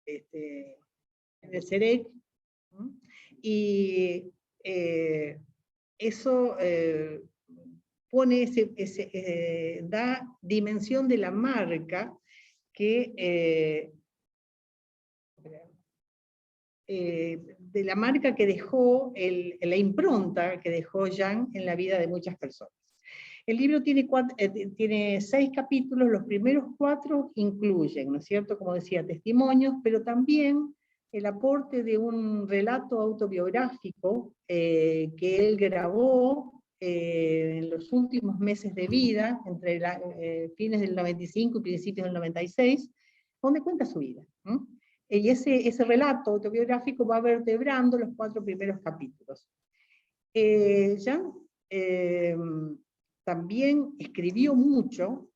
en el CEREC, y eso pone da dimensión de la marca que dejó, la impronta que dejó Jan en la vida de muchas personas. El libro tiene 6 capítulos, los primeros 4 incluyen, ¿no es cierto?, como decía, testimonios, pero también el aporte de un relato autobiográfico que él grabó en los últimos meses de vida, entre fines del 95 y principios del 96, donde cuenta su vida. Y ese relato autobiográfico va vertebrando los 4 primeros capítulos. Jan también escribió mucho,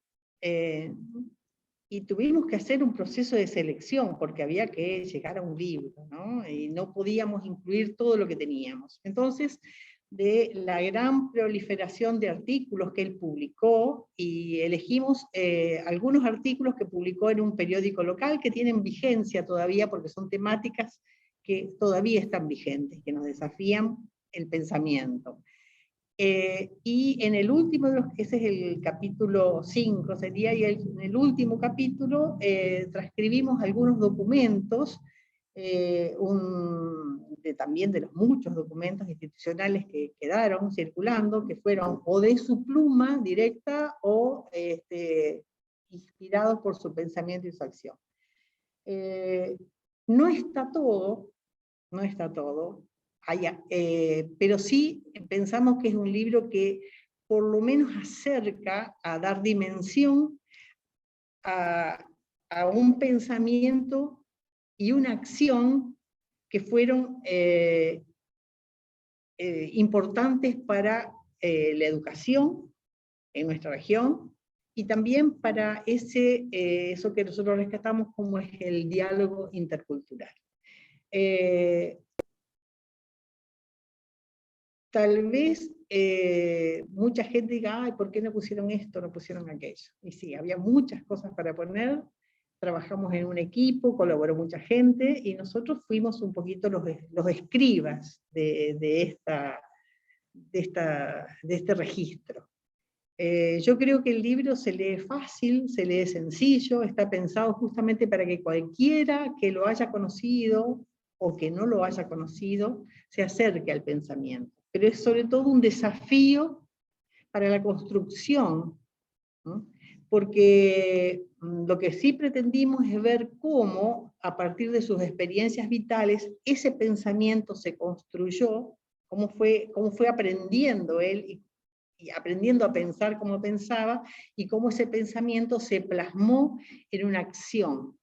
y tuvimos que hacer un proceso de selección, porque había que llegar a un libro, ¿no? Y no podíamos incluir todo lo que teníamos. Entonces, de la gran proliferación de artículos que él publicó, y elegimos algunos artículos que publicó en un periódico local que tienen vigencia todavía, porque son temáticas que todavía están vigentes, que nos desafían el pensamiento. Y en el último, ese es el capítulo 5 sería, y en el último capítulo transcribimos algunos documentos, también de los muchos documentos institucionales que quedaron circulando, que fueron o de su pluma directa o inspirados por su pensamiento y su acción. No está todo, pero sí pensamos que es un libro que por lo menos acerca a dar dimensión a un pensamiento y una acción que fueron importantes para la educación en nuestra región, y también para eso que nosotros rescatamos como es el diálogo intercultural. Tal vez mucha gente diga, ay, ¿por qué no pusieron esto, no pusieron aquello? Y sí, había muchas cosas para poner, trabajamos en un equipo, colaboró mucha gente, y nosotros fuimos un poquito los escribas de este registro. Yo creo que el libro se lee fácil, se lee sencillo, está pensado justamente para que cualquiera que lo haya conocido o que no lo haya conocido se acerque al pensamiento. Pero es sobre todo un desafío para la construcción, ¿no? Porque lo que sí pretendimos es ver cómo, a partir de sus experiencias vitales, ese pensamiento se construyó, cómo fue aprendiendo él y aprendiendo a pensar como pensaba, y cómo ese pensamiento se plasmó en una acción.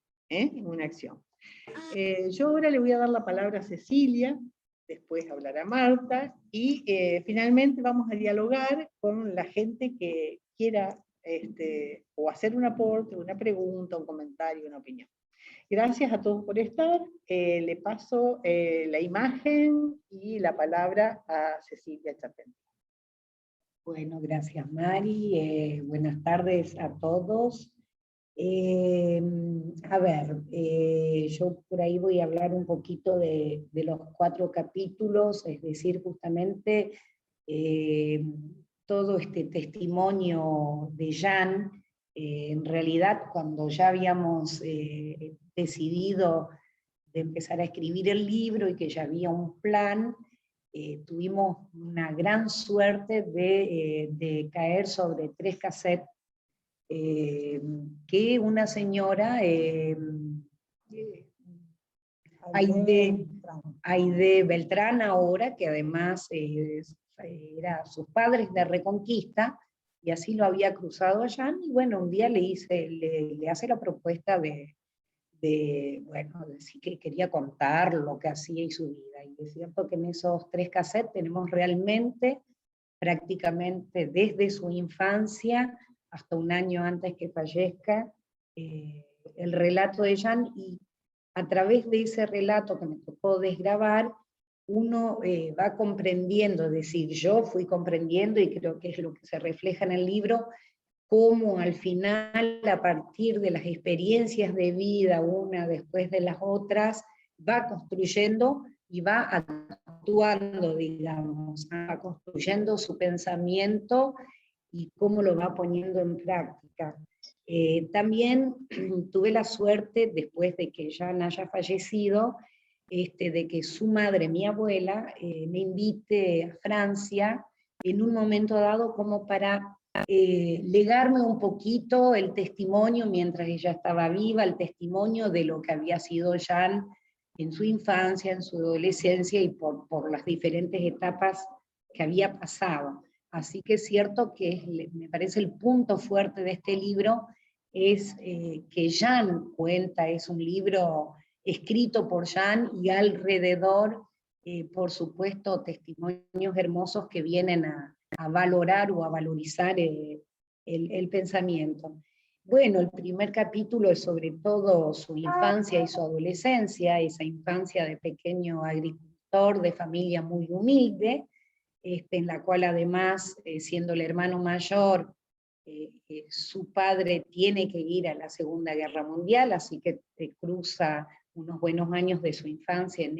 Yo ahora le voy a dar la palabra a Cecilia, después hablará Marta, y finalmente vamos a dialogar con la gente que quiera o hacer un aporte, una pregunta, un comentario, una opinión. Gracias a todos por estar. Le paso la imagen y la palabra a Cecilia Chapén. Bueno, gracias Mari, buenas tardes a todos. A ver, yo por ahí voy a hablar un poquito de los 4 capítulos, es decir, justamente todo este testimonio de Jan. En realidad, cuando ya habíamos decidido de empezar a escribir el libro y que ya había un plan, tuvimos una gran suerte de caer sobre 3 cassettes que una señora, Aide Beltrán ahora, que además era sus padres de Reconquista, y así lo había cruzado a Jan, y bueno, un día le hace la propuesta de decir que quería contar lo que hacía y su vida. Y es cierto que en esos 3 cassettes tenemos realmente, prácticamente desde su infancia hasta un año antes que fallezca, el relato de Jan, y a través de ese relato que me tocó desgrabar, uno va comprendiendo, es decir, yo fui comprendiendo, y creo que es lo que se refleja en el libro, cómo al final, a partir de las experiencias de vida, una después de las otras, va construyendo y va actuando, digamos, va construyendo su pensamiento y cómo lo va poniendo en práctica. También tuve la suerte, después de que Jan haya fallecido, de que su madre, mi abuela, me invite a Francia en un momento dado como para legarme un poquito el testimonio, mientras ella estaba viva, el testimonio de lo que había sido Jan en su infancia, en su adolescencia y por las diferentes etapas que había pasado. Así que es cierto que me parece el punto fuerte de este libro es que Jan cuenta, es un libro escrito por Jan y alrededor, por supuesto, testimonios hermosos que vienen a valorar o a valorizar el pensamiento. Bueno, el primer capítulo es sobre todo su infancia y su adolescencia, esa infancia de pequeño agricultor de familia muy humilde, en la cual además, siendo el hermano mayor, su padre tiene que ir a la Segunda Guerra Mundial, así que cruza unos buenos años de su infancia en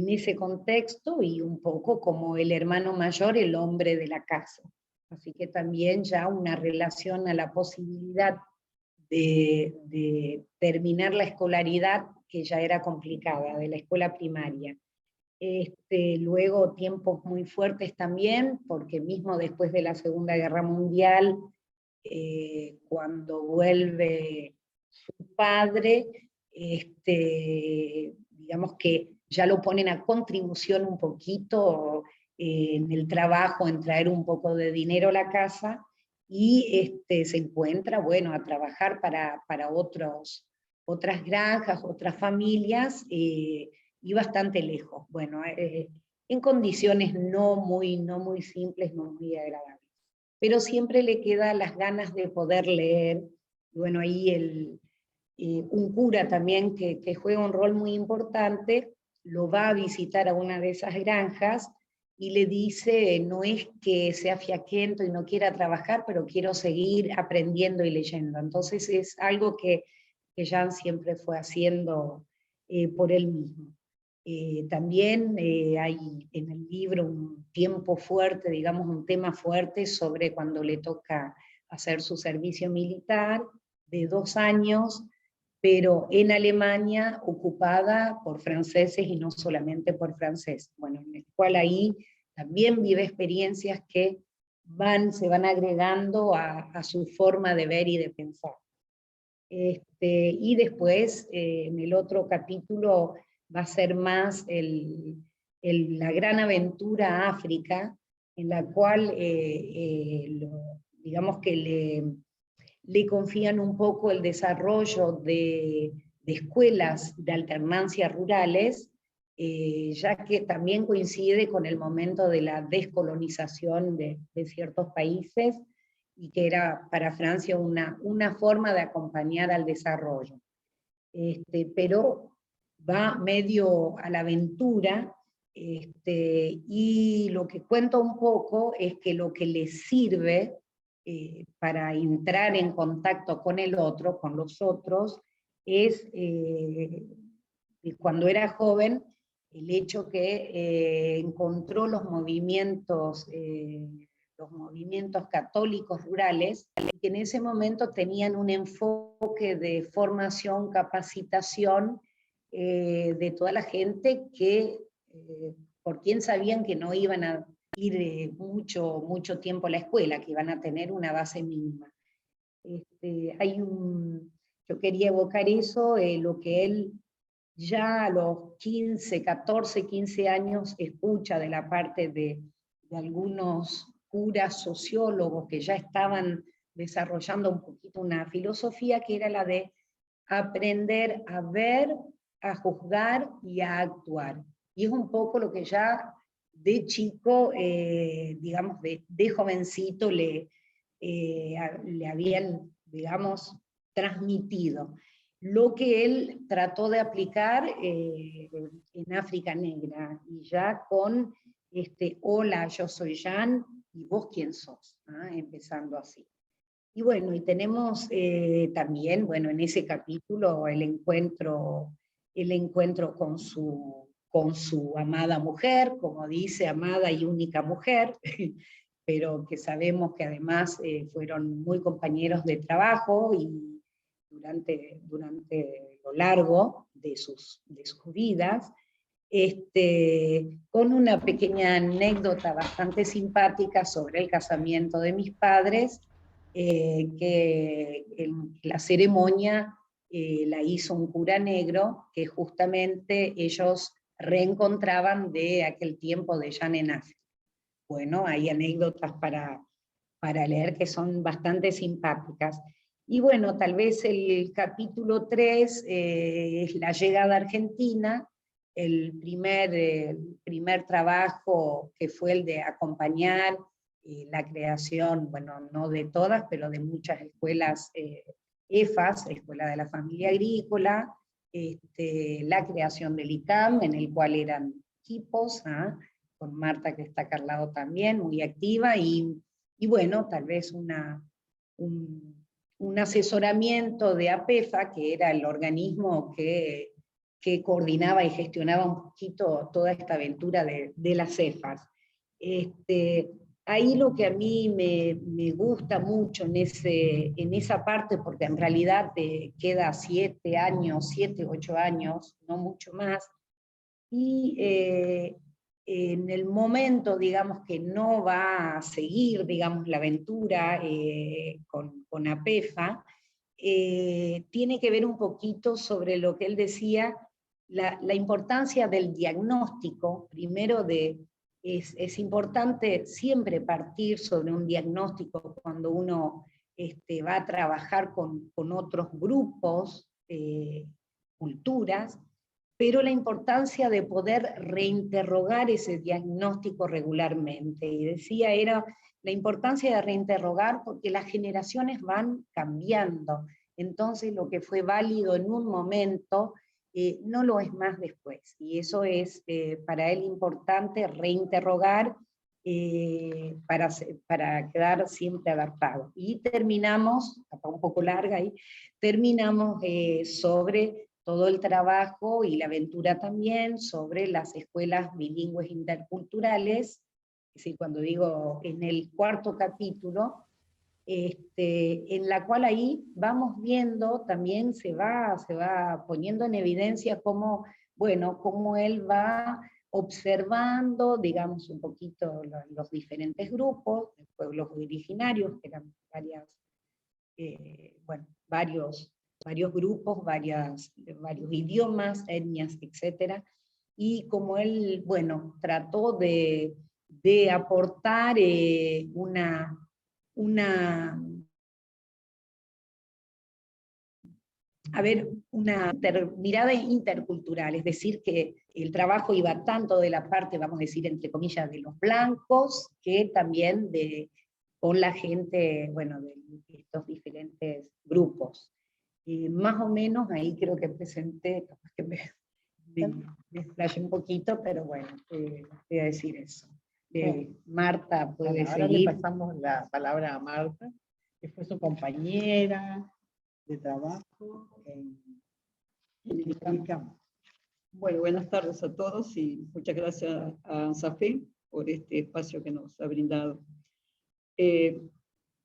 ese contexto, y un poco como el hermano mayor, el hombre de la casa. Así que también ya una relación a la posibilidad de terminar la escolaridad, que ya era complicada, de la escuela primaria. Luego tiempos muy fuertes también, porque mismo después de la Segunda Guerra Mundial, cuando vuelve su padre, digamos que ya lo ponen a contribución un poquito en el trabajo, en traer un poco de dinero a la casa, y se encuentra, bueno, a trabajar para otras granjas, otras familias, y bastante lejos, bueno, en condiciones no muy simples, no muy agradables. Pero siempre le queda las ganas de poder leer. Bueno, ahí un cura también que juega un rol muy importante, lo va a visitar a una de esas granjas y le dice, no es que sea fiaquento y no quiera trabajar, pero quiero seguir aprendiendo y leyendo. Entonces es algo que Jan siempre fue haciendo por él mismo. También hay en el libro un tiempo fuerte, digamos un tema fuerte sobre cuando le toca hacer su servicio militar de 2 años, pero en Alemania ocupada por franceses y no solamente por franceses. Bueno, en el cual ahí también vive experiencias que se van agregando a su forma de ver y de pensar. Y después, en el otro capítulo, va a ser más la gran aventura a África, en la cual, digamos que le confían un poco el desarrollo de escuelas de alternancia rurales, ya que también coincide con el momento de la descolonización de ciertos países, y que era para Francia una forma de acompañar al desarrollo. Pero va medio a la aventura, y lo que cuento un poco es que lo que le sirve para entrar en contacto con el otro, con los otros, es cuando era joven, el hecho que encontró los movimientos católicos rurales, que en ese momento tenían un enfoque de formación, capacitación de toda la gente por quien sabían que no iban a ir mucho tiempo a la escuela, que iban a tener una base mínima. Yo quería evocar eso, lo que él ya a los 14, 15 años escucha de la parte de algunos curas sociólogos que ya estaban desarrollando un poquito una filosofía que era la de aprender a ver, a juzgar y a actuar. Y es un poco lo que ya de chico, digamos, de jovencito le habían, digamos, transmitido. Lo que él trató de aplicar en África Negra, y ya con hola, yo soy Jan, y vos quién sos, empezando así. Y bueno, y tenemos también, bueno, en ese capítulo el encuentro con su amada mujer, como dice, amada y única mujer, pero que sabemos que además fueron muy compañeros de trabajo y durante lo largo de sus vidas, con una pequeña anécdota bastante simpática sobre el casamiento de mis padres, que la ceremonia la hizo un cura negro, que justamente ellos reencontraban de aquel tiempo de Jan Enaf. Bueno, hay anécdotas para leer que son bastante simpáticas. Y bueno, tal vez el capítulo 3 es la llegada a Argentina, el primer trabajo que fue el de acompañar la creación, bueno, no de todas, pero de muchas escuelas EFAS, Escuela de la Familia Agrícola, la creación del ICAM, en el cual eran equipos, con Marta, que está acá al lado también, muy activa, y bueno, tal vez un asesoramiento de APEFA, que era el organismo que coordinaba y gestionaba un poquito toda esta aventura de las CEFAS. Ahí lo que a mí me gusta mucho en esa parte, porque en realidad queda 7 años, 7, 8 años, no mucho más, y en el momento, digamos, que no va a seguir, digamos, la aventura con APEFA, tiene que ver un poquito sobre lo que él decía, la importancia del diagnóstico, primero es importante siempre partir sobre un diagnóstico cuando uno va a trabajar con otros grupos, culturas, pero la importancia de poder reinterrogar ese diagnóstico regularmente. Y decía, era la importancia de reinterrogar porque las generaciones van cambiando. Entonces lo que fue válido en un momento no lo es más después. Y eso es para él importante reinterrogar para quedar siempre adaptado. Y terminamos, un poco larga ahí, terminamos sobre todo el trabajo y la aventura también sobre las escuelas bilingües interculturales, es decir, cuando digo en el 4º capítulo, en la cual ahí vamos viendo, también se va poniendo en evidencia cómo, bueno, cómo él va observando, digamos, un poquito los diferentes grupos, de pueblos originarios, que eran varios grupos, varios idiomas, etnias, etc. Y como él, bueno, trató de aportar una mirada intercultural, es decir, que el trabajo iba tanto de la parte, vamos a decir, entre comillas, de los blancos, que también con la gente, bueno, de estos diferentes grupos. Más o menos ahí creo que presenté, capaz que me explayé un poquito, pero bueno, voy a decir eso. Marta puede ahora seguir. le pasamos la palabra a Marta, que fue su compañera de trabajo en el ICAM. Bueno, buenas tardes a todos y muchas gracias a ANSAFE por este espacio que nos ha brindado.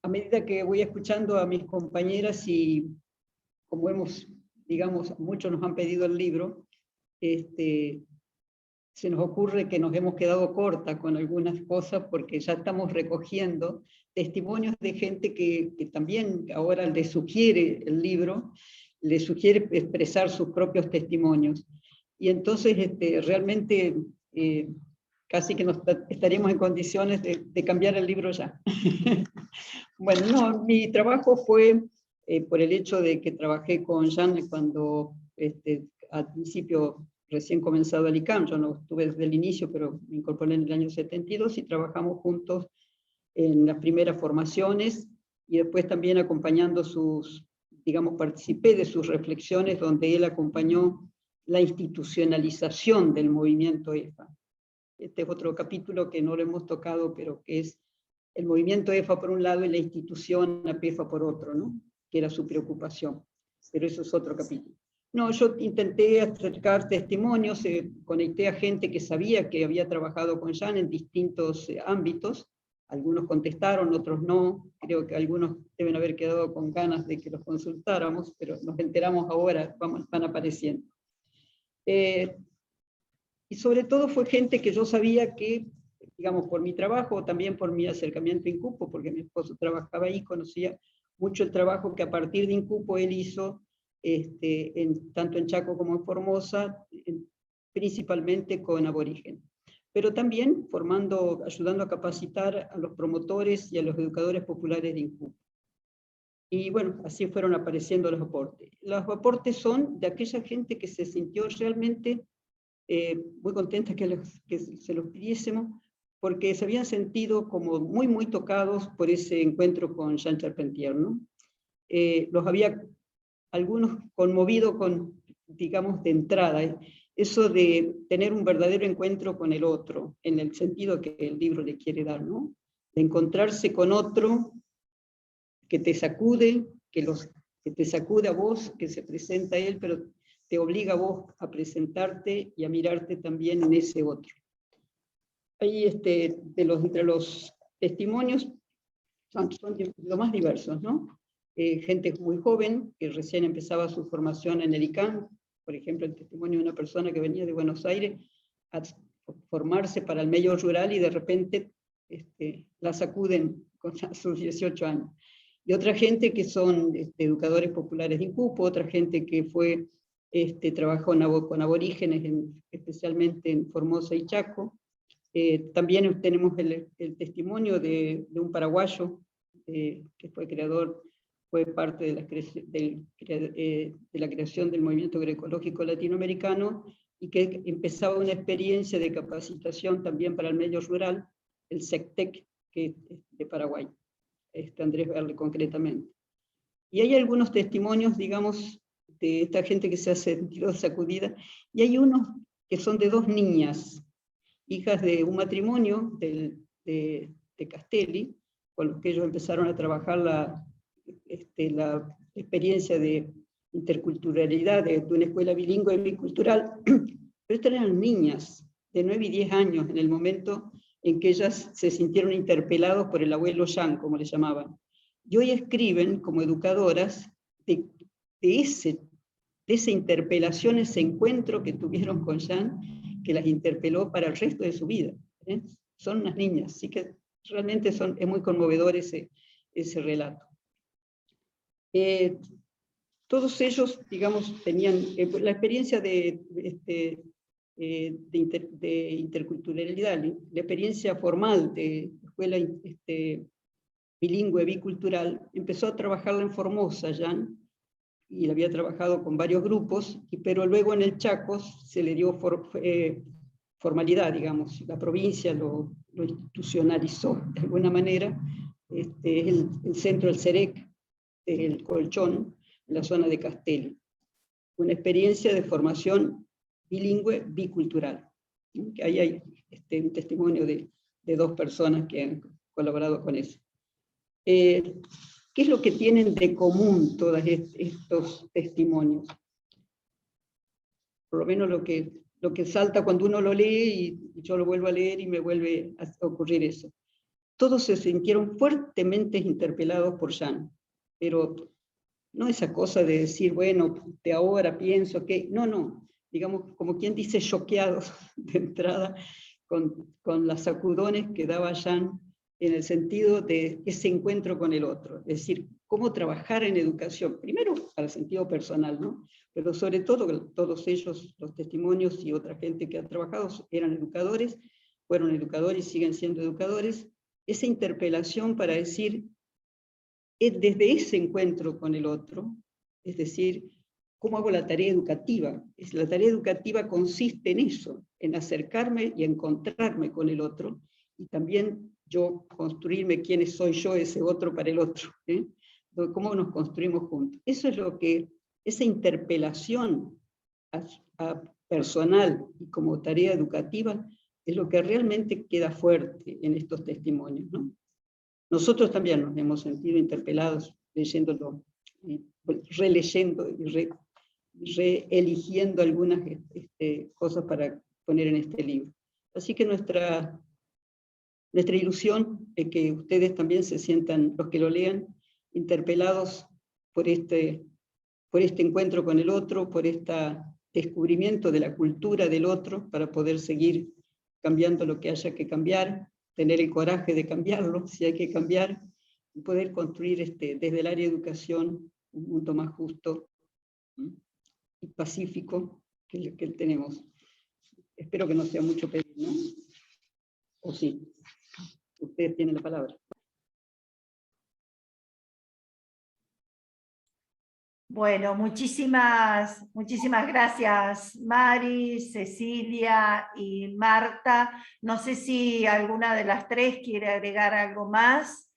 A medida que voy escuchando a mis compañeras y como digamos, muchos nos han pedido el libro, se nos ocurre que nos hemos quedado corta con algunas cosas porque ya estamos recogiendo testimonios de gente que también ahora le sugiere el libro, le sugiere expresar sus propios testimonios. Y entonces realmente casi que estaríamos en condiciones de cambiar el libro ya. Bueno, no, mi trabajo fue por el hecho de que trabajé con Jan cuando al principio recién comenzado el ICAM, yo no estuve desde el inicio, pero me incorporé en el año 72 y trabajamos juntos en las primeras formaciones y después también acompañando participé de sus reflexiones donde él acompañó la institucionalización del movimiento EFA. Este es otro capítulo que no lo hemos tocado, pero que es el movimiento EFA por un lado y la institución APEFA por otro, ¿no? Que era su preocupación. Pero eso es otro capítulo. No, yo intenté acercar testimonios, conecté a gente que sabía que había trabajado con Jan en distintos ámbitos. Algunos contestaron, otros no. Creo que algunos deben haber quedado con ganas de que los consultáramos, pero nos enteramos ahora, van apareciendo. Y sobre todo fue gente que yo sabía que, digamos, por mi trabajo, o también por mi acercamiento a Incupo, porque mi esposo trabajaba ahí, conocía mucho el trabajo que a partir de Incupo él hizo, tanto en Chaco como en Formosa, principalmente con aborígenes. Pero también ayudando a capacitar a los promotores y a los educadores populares de Incupo. Y bueno, así fueron apareciendo los aportes. Los aportes son de aquella gente que se sintió realmente muy contenta que se los pidiésemos, porque se habían sentido como muy tocados por ese encuentro con Jan Charpentier, ¿no? Los había algunos conmovido digamos, de entrada, eso de tener un verdadero encuentro con el otro, en el sentido que el libro le quiere dar, ¿no? De encontrarse con otro que te sacude, que te sacude a vos, que se presenta a él, pero te obliga a vos a presentarte y a mirarte también en ese otro. Ahí entre los testimonios son lo más diversos, ¿no? Gente muy joven que recién empezaba su formación en el ICANN, por ejemplo, el testimonio de una persona que venía de Buenos Aires a formarse para el medio rural y de repente la sacuden con sus 18 años. Y otra gente que son educadores populares de Incupo, otra gente que trabajó con aborígenes, especialmente en Formosa y Chaco. También tenemos el testimonio de un paraguayo que fue parte de la creación del movimiento agroecológico latinoamericano y que empezaba una experiencia de capacitación también para el medio rural, el SECTEC, que es de Paraguay, Andrés Verle concretamente. Y hay algunos testimonios, digamos, de esta gente que se ha sentido sacudida, y hay unos que son de dos niñas, hijas de un matrimonio de Castelli, con los que ellos empezaron a trabajar la experiencia de interculturalidad de una escuela bilingüe y bicultural, pero estas eran niñas de 9 y 10 años en el momento en que ellas se sintieron interpelados por el abuelo Jan, como le llamaban. Y hoy escriben como educadoras de esa interpelación, ese encuentro que tuvieron con Jan, que las interpeló para el resto de su vida. Son unas niñas, así que realmente es muy conmovedor ese relato. Todos ellos, digamos, tenían la experiencia de interculturalidad, la experiencia formal de escuela bilingüe bicultural, empezó a trabajarla en Formosa, Jan, y la había trabajado con varios grupos, pero luego en el Chaco se le dio formalidad, digamos, la provincia lo institucionalizó de alguna manera, el centro del CEREC, el Colchón, en la zona de Castelli. Una experiencia de formación bilingüe bicultural. Ahí hay un testimonio de dos personas que han colaborado con eso. ¿Qué es lo que tienen de común todos estos testimonios? Por lo menos lo que salta cuando uno lo lee y yo lo vuelvo a leer y me vuelve a ocurrir eso. Todos se sintieron fuertemente interpelados por Jan, pero no esa cosa de decir, bueno, de ahora pienso que... No, digamos, como quien dice, choqueados de entrada con las sacudones que daba Jan en el sentido de ese encuentro con el otro, es decir, cómo trabajar en educación, primero para el sentido personal, ¿no? Pero sobre todo, todos ellos, los testimonios y otra gente que ha trabajado, eran educadores, fueron educadores y siguen siendo educadores, esa interpelación para decir, desde ese encuentro con el otro, es decir, ¿cómo hago la tarea educativa? La tarea educativa consiste en eso, en acercarme y encontrarme con el otro, y también yo construirme quién soy yo, ese otro para el otro, cómo nos construimos juntos. Eso es lo que, esa interpelación a personal y como tarea educativa, es lo que realmente queda fuerte en estos testimonios, ¿no? nosotros también nos hemos sentido interpelados leyéndolo, y releyendo y reeligiendo algunas cosas para poner en este libro. Así que nuestra ilusión es que ustedes también se sientan, los que lo lean, interpelados por este encuentro con el otro, por este descubrimiento de la cultura del otro, para poder seguir cambiando lo que haya que cambiar, tener el coraje de cambiarlo, si hay que cambiar, y poder construir desde el área de educación un mundo más justo y pacífico que el que tenemos. Espero que no sea mucho pedir, ¿no? ¿O sí? Ustedes tienen la palabra. Bueno, muchísimas gracias, Mari, Cecilia y Marta. No sé si alguna de las tres quiere agregar algo más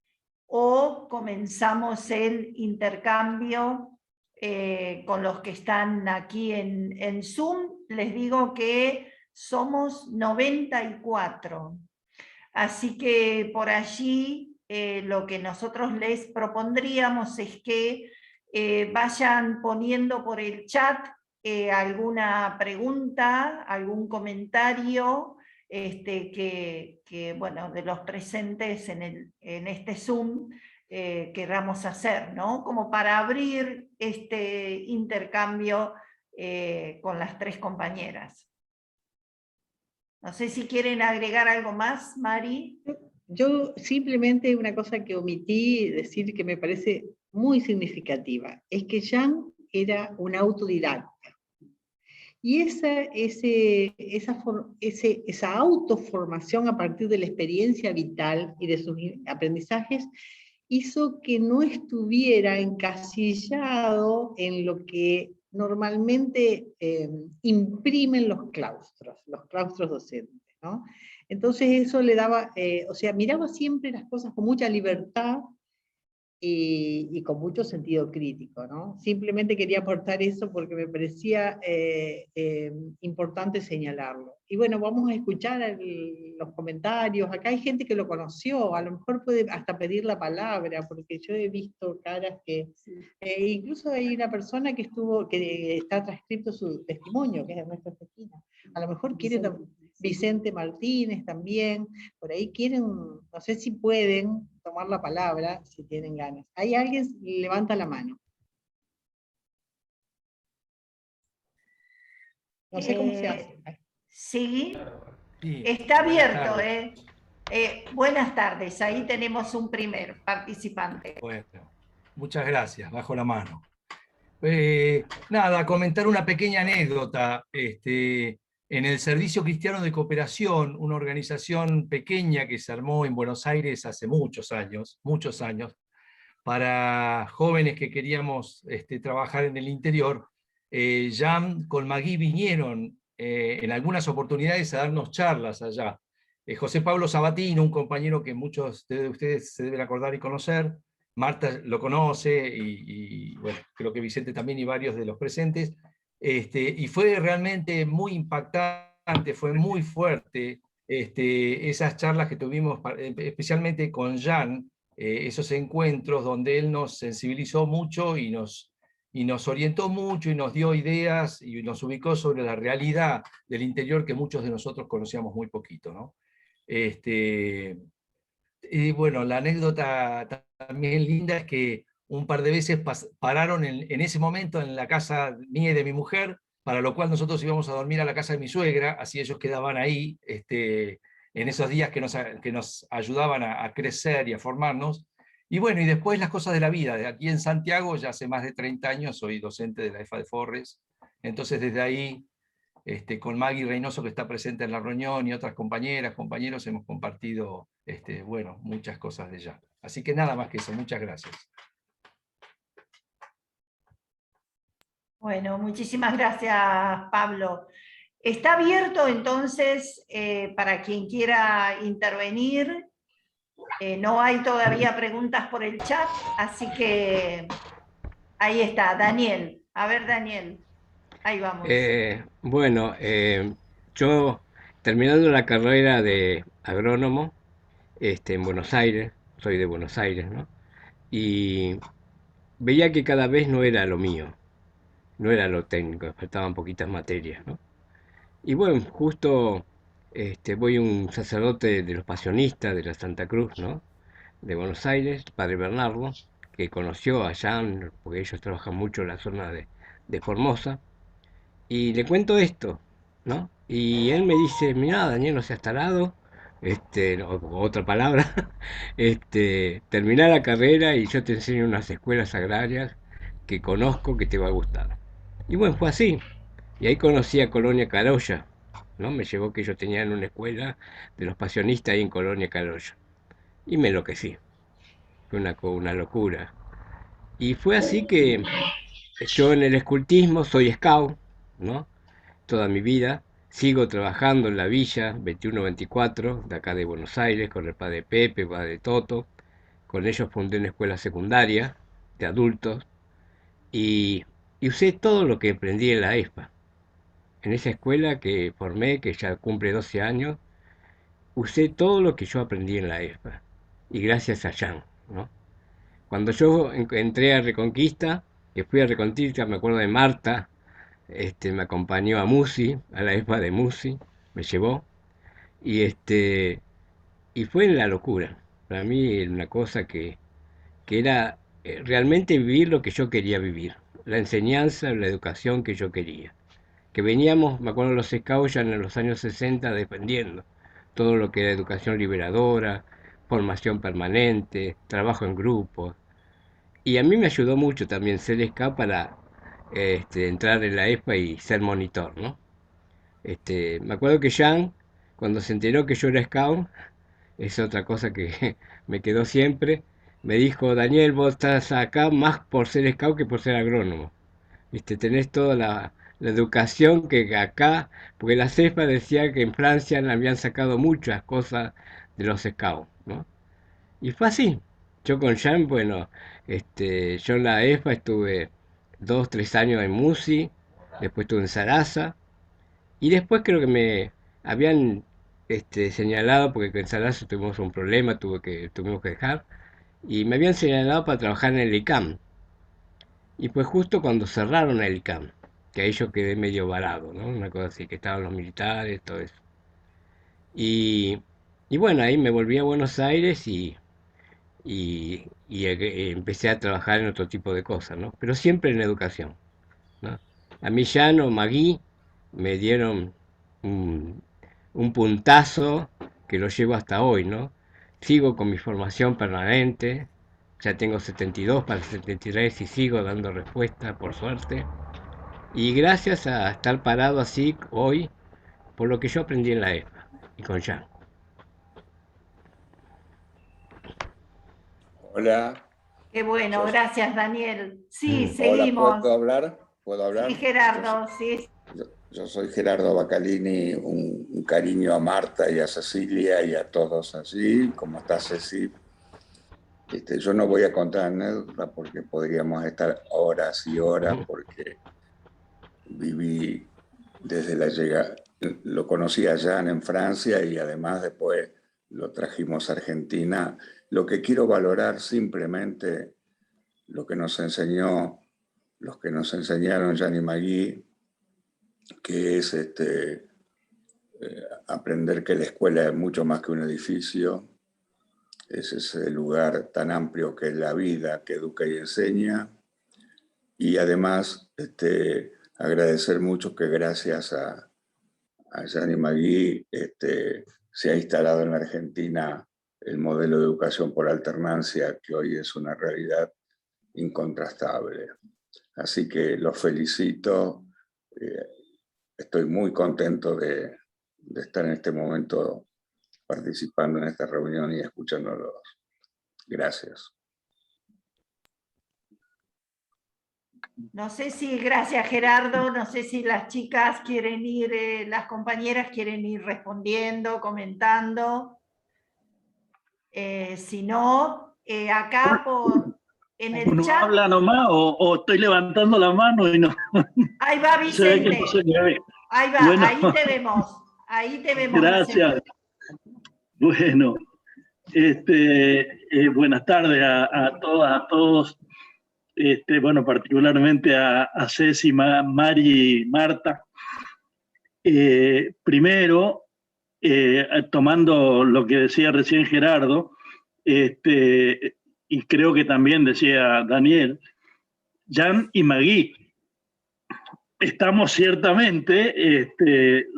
o comenzamos el intercambio con los que están aquí en Zoom. Les digo que somos 94. Así que por allí lo que nosotros les propondríamos es que vayan poniendo por el chat alguna pregunta, algún comentario que, bueno, de los presentes en este Zoom queramos hacer, ¿no? Como para abrir este intercambio con las tres compañeras. No sé si quieren agregar algo más, Mari. Yo simplemente una cosa que omití decir que me parece muy significativa, es que Jan era un autodidacta. Y esa autoformación a partir de la experiencia vital y de sus aprendizajes hizo que no estuviera encasillado en lo que normalmente imprimen los claustros docentes, ¿no? Entonces eso le daba, o sea, miraba siempre las cosas con mucha libertad y con mucho sentido crítico, ¿no? Simplemente quería aportar eso porque me parecía importante señalarlo. Y bueno, vamos a escuchar los comentarios. Acá hay gente que lo conoció, a lo mejor puede hasta pedir la palabra, porque yo he visto caras que... incluso hay una persona que está transcrito su testimonio, que es Ernesto Cecina. A lo mejor quiere... Vicente Martínez también, por ahí quieren, no sé si pueden tomar la palabra, si tienen ganas. ¿Hay alguien? Levanta la mano. No sé cómo se hace. Sí, Sí, está abierto. buenas Buenas tardes, ahí tenemos un primer participante. Bueno, muchas gracias, bajo la mano. Nada, comentar una pequeña anécdota. En el Servicio Cristiano de Cooperación, una organización pequeña que se armó en Buenos Aires hace muchos años, para jóvenes que queríamos trabajar en el interior, Jan con Magui vinieron en algunas oportunidades a darnos charlas allá. José Pablo Sabatino, un compañero que muchos de ustedes se deben acordar y conocer, Marta lo conoce, y bueno, creo que Vicente también y varios de los presentes, y fue realmente muy impactante, fue muy fuerte esas charlas que tuvimos, especialmente con Jan, esos encuentros donde él nos sensibilizó mucho y nos orientó mucho y nos dio ideas y nos ubicó sobre la realidad del interior que muchos de nosotros conocíamos muy poquito, ¿no? Y bueno, la anécdota también linda es que un par de veces pararon en ese momento en la casa mía y de mi mujer, para lo cual nosotros íbamos a dormir a la casa de mi suegra, así ellos quedaban ahí en esos días que nos ayudaban a crecer y a formarnos. Y bueno, y después las cosas de la vida. Aquí en Santiago, ya hace más de 30 años, soy docente de la EFA de Forres, entonces desde ahí con Maggie Reynoso, que está presente en la reunión, y otras compañeras, compañeros, hemos compartido bueno, muchas cosas de ella. Así que nada más que eso, muchas gracias. Bueno, muchísimas gracias, Pablo. Está abierto entonces para quien quiera intervenir. No hay todavía preguntas por el chat, así que ahí está, Daniel. A ver, Daniel, ahí vamos. Bueno, yo terminando la carrera de agrónomo en Buenos Aires, soy de Buenos Aires, ¿no? Y veía que cada vez no era lo mío, no era lo técnico, faltaban poquitas materias, ¿no? Y bueno, justo voy a un sacerdote de los pasionistas de la Santa Cruz, ¿no? De Buenos Aires, Padre Bernardo, que conoció allá, porque ellos trabajan mucho en la zona de Formosa, y le cuento esto, ¿no? Y él me dice, mira, Daniel, no seas tarado, otra palabra, terminá la carrera y yo te enseño unas escuelas agrarias que conozco que te va a gustar. Y bueno, fue así. Y ahí conocí a Colonia Carolla, ¿no? Me llevó que ellos tenían una escuela de los pasionistas ahí en Colonia Carolla. Y me enloquecí. Fue una locura. Y fue así que yo en el escultismo soy scout, ¿no? Toda mi vida. Sigo trabajando en la villa 2124 de acá de Buenos Aires con el padre Pepe, padre Toto. Con ellos fundé una escuela secundaria de adultos y, y usé todo lo que aprendí en la ESPA. En esa escuela que formé, que ya cumple 12 años, usé todo lo que yo aprendí en la ESPA. Y gracias a Jan, ¿no? Cuando yo entré a Reconquista, que fui a Reconquista, me acuerdo de Marta, me acompañó a Musi, a la ESPA de Musi, me llevó, y, y fue la locura. Para mí era una cosa que era realmente vivir lo que yo quería vivir, la enseñanza, la educación que yo quería. Que veníamos, me acuerdo los scouts ya en los años 60 defendiendo todo lo que era educación liberadora, formación permanente, trabajo en grupos. Y a mí me ayudó mucho también ser scout para entrar en la ESPA y ser monitor, ¿no? Me acuerdo que Jan, cuando se enteró que yo era scout, es otra cosa que me quedó siempre, me dijo, Daniel, vos estás acá más por ser scout que por ser agrónomo. ¿Viste? Tenés toda la educación que acá, porque la CESPA decía que en Francia le habían sacado muchas cosas de los scouts, ¿no? Y fue así. Yo con Jean, bueno, yo en la ESPA estuve 2, 3 años en Musi, después estuve en Sarasa, y después creo que me habían señalado, porque en Sarasa tuvimos un problema, tuvimos que dejar, y me habían señalado para trabajar en el ICAM. Y fue justo cuando cerraron el ICAM, que ahí yo quedé medio varado, ¿no? Una cosa así, que estaban los militares, todo eso. Y, y bueno, ahí me volví a Buenos Aires y empecé a trabajar en otro tipo de cosas, ¿no? Pero siempre en educación, ¿no? A mí Llano, Magui, me dieron un, un puntazo que lo llevo hasta hoy, ¿no? Sigo con mi formación permanente, ya tengo 72 para el 73 y sigo dando respuesta, por suerte. Y gracias a estar parado así hoy, por lo que yo aprendí en la EFA y con Jan. Hola. Qué bueno, Yo- gracias Daniel. Sí, Hola, seguimos. ¿puedo hablar? ¿Puedo Sí, hablar? Gerardo, sí. Yo soy Gerardo Bacalini, un cariño a Marta y a Cecilia y a todos allí. ¿Cómo estás, Ceci? Yo no voy a contar anécdotas porque podríamos estar horas y horas porque viví desde la llegada, lo conocí allá en Francia y además después lo trajimos a Argentina. Lo que quiero valorar simplemente lo que nos enseñó, los que nos enseñaron Jan y Magui, que es aprender que la escuela es mucho más que un edificio, es ese lugar tan amplio que es la vida, que educa y enseña, y además agradecer mucho que gracias a Jan y Magui se ha instalado en la Argentina el modelo de educación por alternancia, que hoy es una realidad incontrastable. Así que los felicito. Estoy muy contento de estar en este momento participando en esta reunión y escuchándolos. Gracias. No sé si, gracias Gerardo, no sé si las chicas quieren ir, las compañeras quieren ir respondiendo, comentando. Si no, acá en el ¿Uno chat. habla nomás o estoy levantando la mano y no? Ahí va Se ve que Vicente. no se me ve. Ahí va, Bueno, ahí te vemos. Ahí te vemos. gracias. Vicente. Bueno, Buenas tardes a todas, a todos. Bueno, particularmente a Ceci, Mari y Marta. Primero, tomando lo que decía recién Gerardo, y creo que también decía Daniel, Jan y Magui. Estamos ciertamente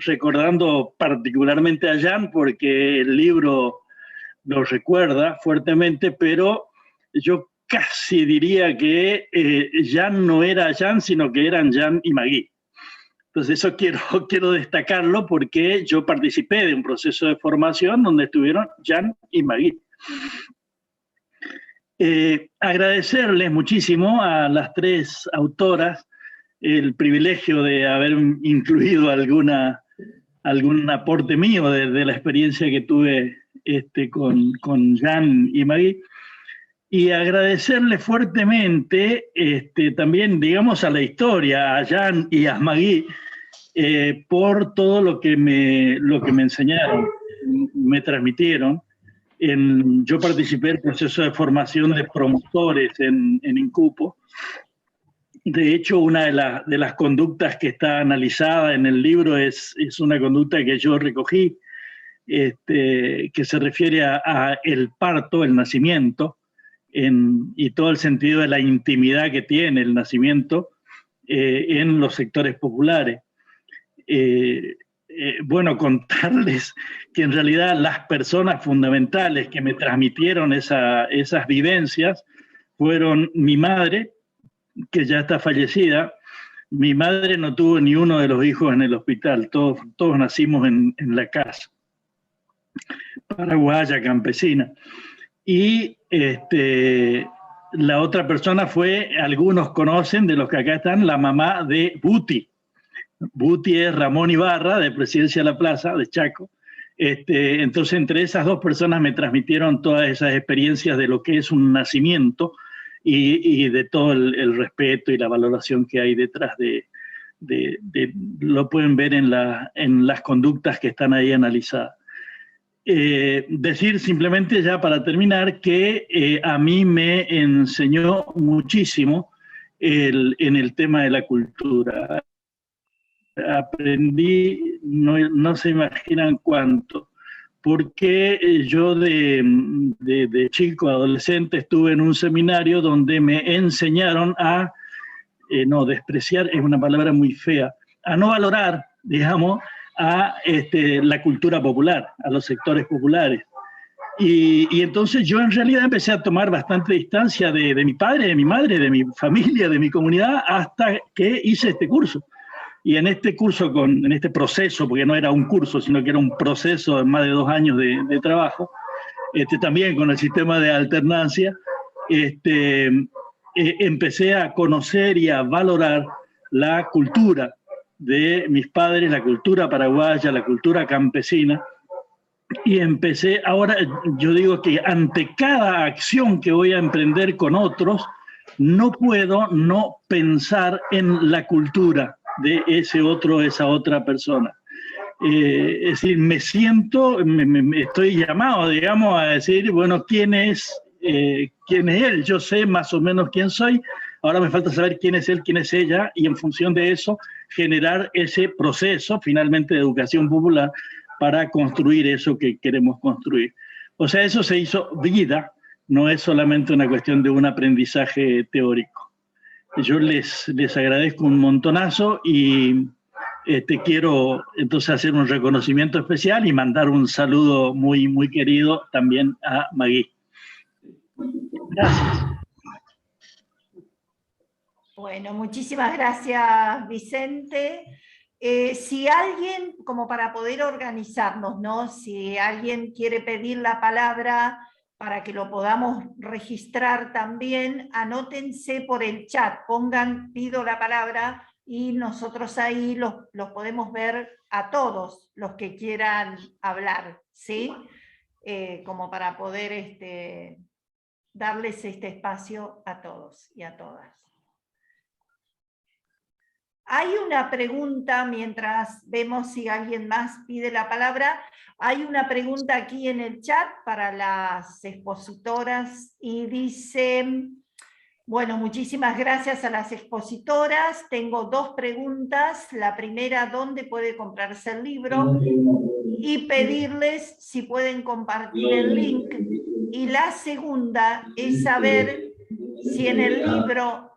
recordando particularmente a Jan porque el libro lo recuerda fuertemente, pero yo casi diría que Jan no era Jan, sino que eran Jan y Magui. Entonces eso quiero destacarlo porque yo participé de un proceso de formación donde estuvieron Jan y Magui. Agradecerles muchísimo a las tres autoras el privilegio de haber incluido algún aporte mío de la experiencia que tuve con Jan y Magui, y agradecerle fuertemente también, digamos, a la historia, a Jan y a Magui, por todo lo que me enseñaron, me transmitieron. Yo participé del proceso de formación de promotores en Incupo. De hecho, una de las conductas que está analizada en el libro es una conducta que yo recogí, que se refiere a el parto, el nacimiento, y todo el sentido de la intimidad que tiene el nacimiento en los sectores populares. Bueno, contarles que en realidad las personas fundamentales que me transmitieron esas vivencias fueron mi madre, que ya está fallecida. Mi madre no tuvo ni uno de los hijos en el hospital, todos nacimos en la casa, paraguaya, campesina. Y la otra persona fue, algunos conocen, de los que acá están, la mamá de Buti. Buti es Ramón Ibarra, de Presidencia de la Plaza, de Chaco. Entonces, entre esas dos personas me transmitieron todas esas experiencias de lo que es un nacimiento y de todo el respeto y la valoración que hay detrás lo pueden ver en las conductas que están ahí analizadas. Decir simplemente ya para terminar que a mí me enseñó muchísimo en el tema de la cultura. Aprendí, no se imaginan cuánto, porque yo de chico, adolescente, estuve en un seminario donde me enseñaron a, no, despreciar es una palabra muy fea, a no valorar, digamos, a la cultura popular, a los sectores populares. Y entonces yo en realidad empecé a tomar bastante distancia de mi padre, de mi madre, de mi familia, de mi comunidad, hasta que hice este curso. Y en este curso, en este proceso, porque no era un curso, sino que era un proceso de más de 2 años de trabajo, también con el sistema de alternancia, empecé a conocer y a valorar la cultura de mis padres, la cultura paraguaya, la cultura campesina, y empecé, ahora yo digo que ante cada acción que voy a emprender con otros, no puedo no pensar en la cultura de ese otro, esa otra persona. Es decir, me siento, estoy llamado, digamos, a decir, bueno, ¿quién es él? Yo sé más o menos quién soy, ahora me falta saber quién es él, quién es ella, y en función de eso, generar ese proceso, finalmente, de educación popular para construir eso que queremos construir. O sea, eso se hizo vida, no es solamente una cuestión de un aprendizaje teórico. Yo les agradezco un montonazo y quiero entonces hacer un reconocimiento especial y mandar un saludo muy, muy querido también a Magui. Gracias. Bueno, muchísimas gracias, Vicente. Si alguien, como para poder organizarnos, ¿no? Si alguien quiere pedir la palabra para que lo podamos registrar también, anótense por el chat, pongan pido la palabra y nosotros ahí los podemos ver a todos los que quieran hablar, ¿sí? Como para poder darles este espacio a todos y a todas. Hay una pregunta, mientras vemos si alguien más pide la palabra, hay una pregunta aquí en el chat para las expositoras y dice, bueno, muchísimas gracias a las expositoras. Tengo 2 preguntas. La primera, ¿dónde puede comprarse el libro? Y pedirles si pueden compartir el link. Y la segunda es saber si en el libro...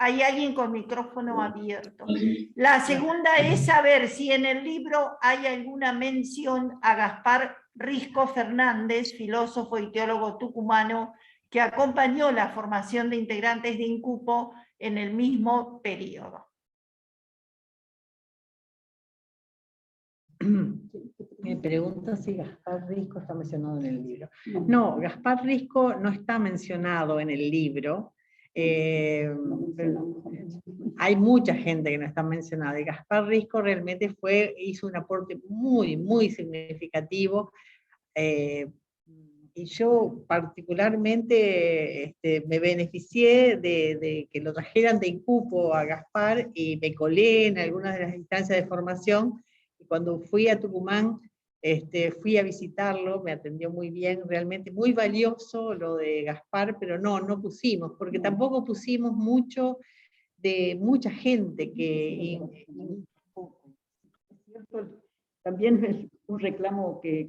Hay alguien con micrófono abierto. La segunda es saber si en el libro hay alguna mención a Gaspar Risco Fernández, filósofo y teólogo tucumano, que acompañó la formación de integrantes de INCUPO en el mismo periodo. Me pregunta si Gaspar Risco está mencionado en el libro. No, Gaspar Risco no está mencionado en el libro. Hay mucha gente que no está mencionada, y Gaspar Risco realmente hizo un aporte muy, muy significativo, y yo particularmente me beneficié de que lo trajeran de INCUPO a Gaspar, y me colé en algunas de las instancias de formación, y cuando fui a Tucumán, fui a visitarlo, me atendió muy bien, realmente muy valioso lo de Gaspar, pero no pusimos, porque tampoco pusimos mucho de mucha gente que... También es un reclamo que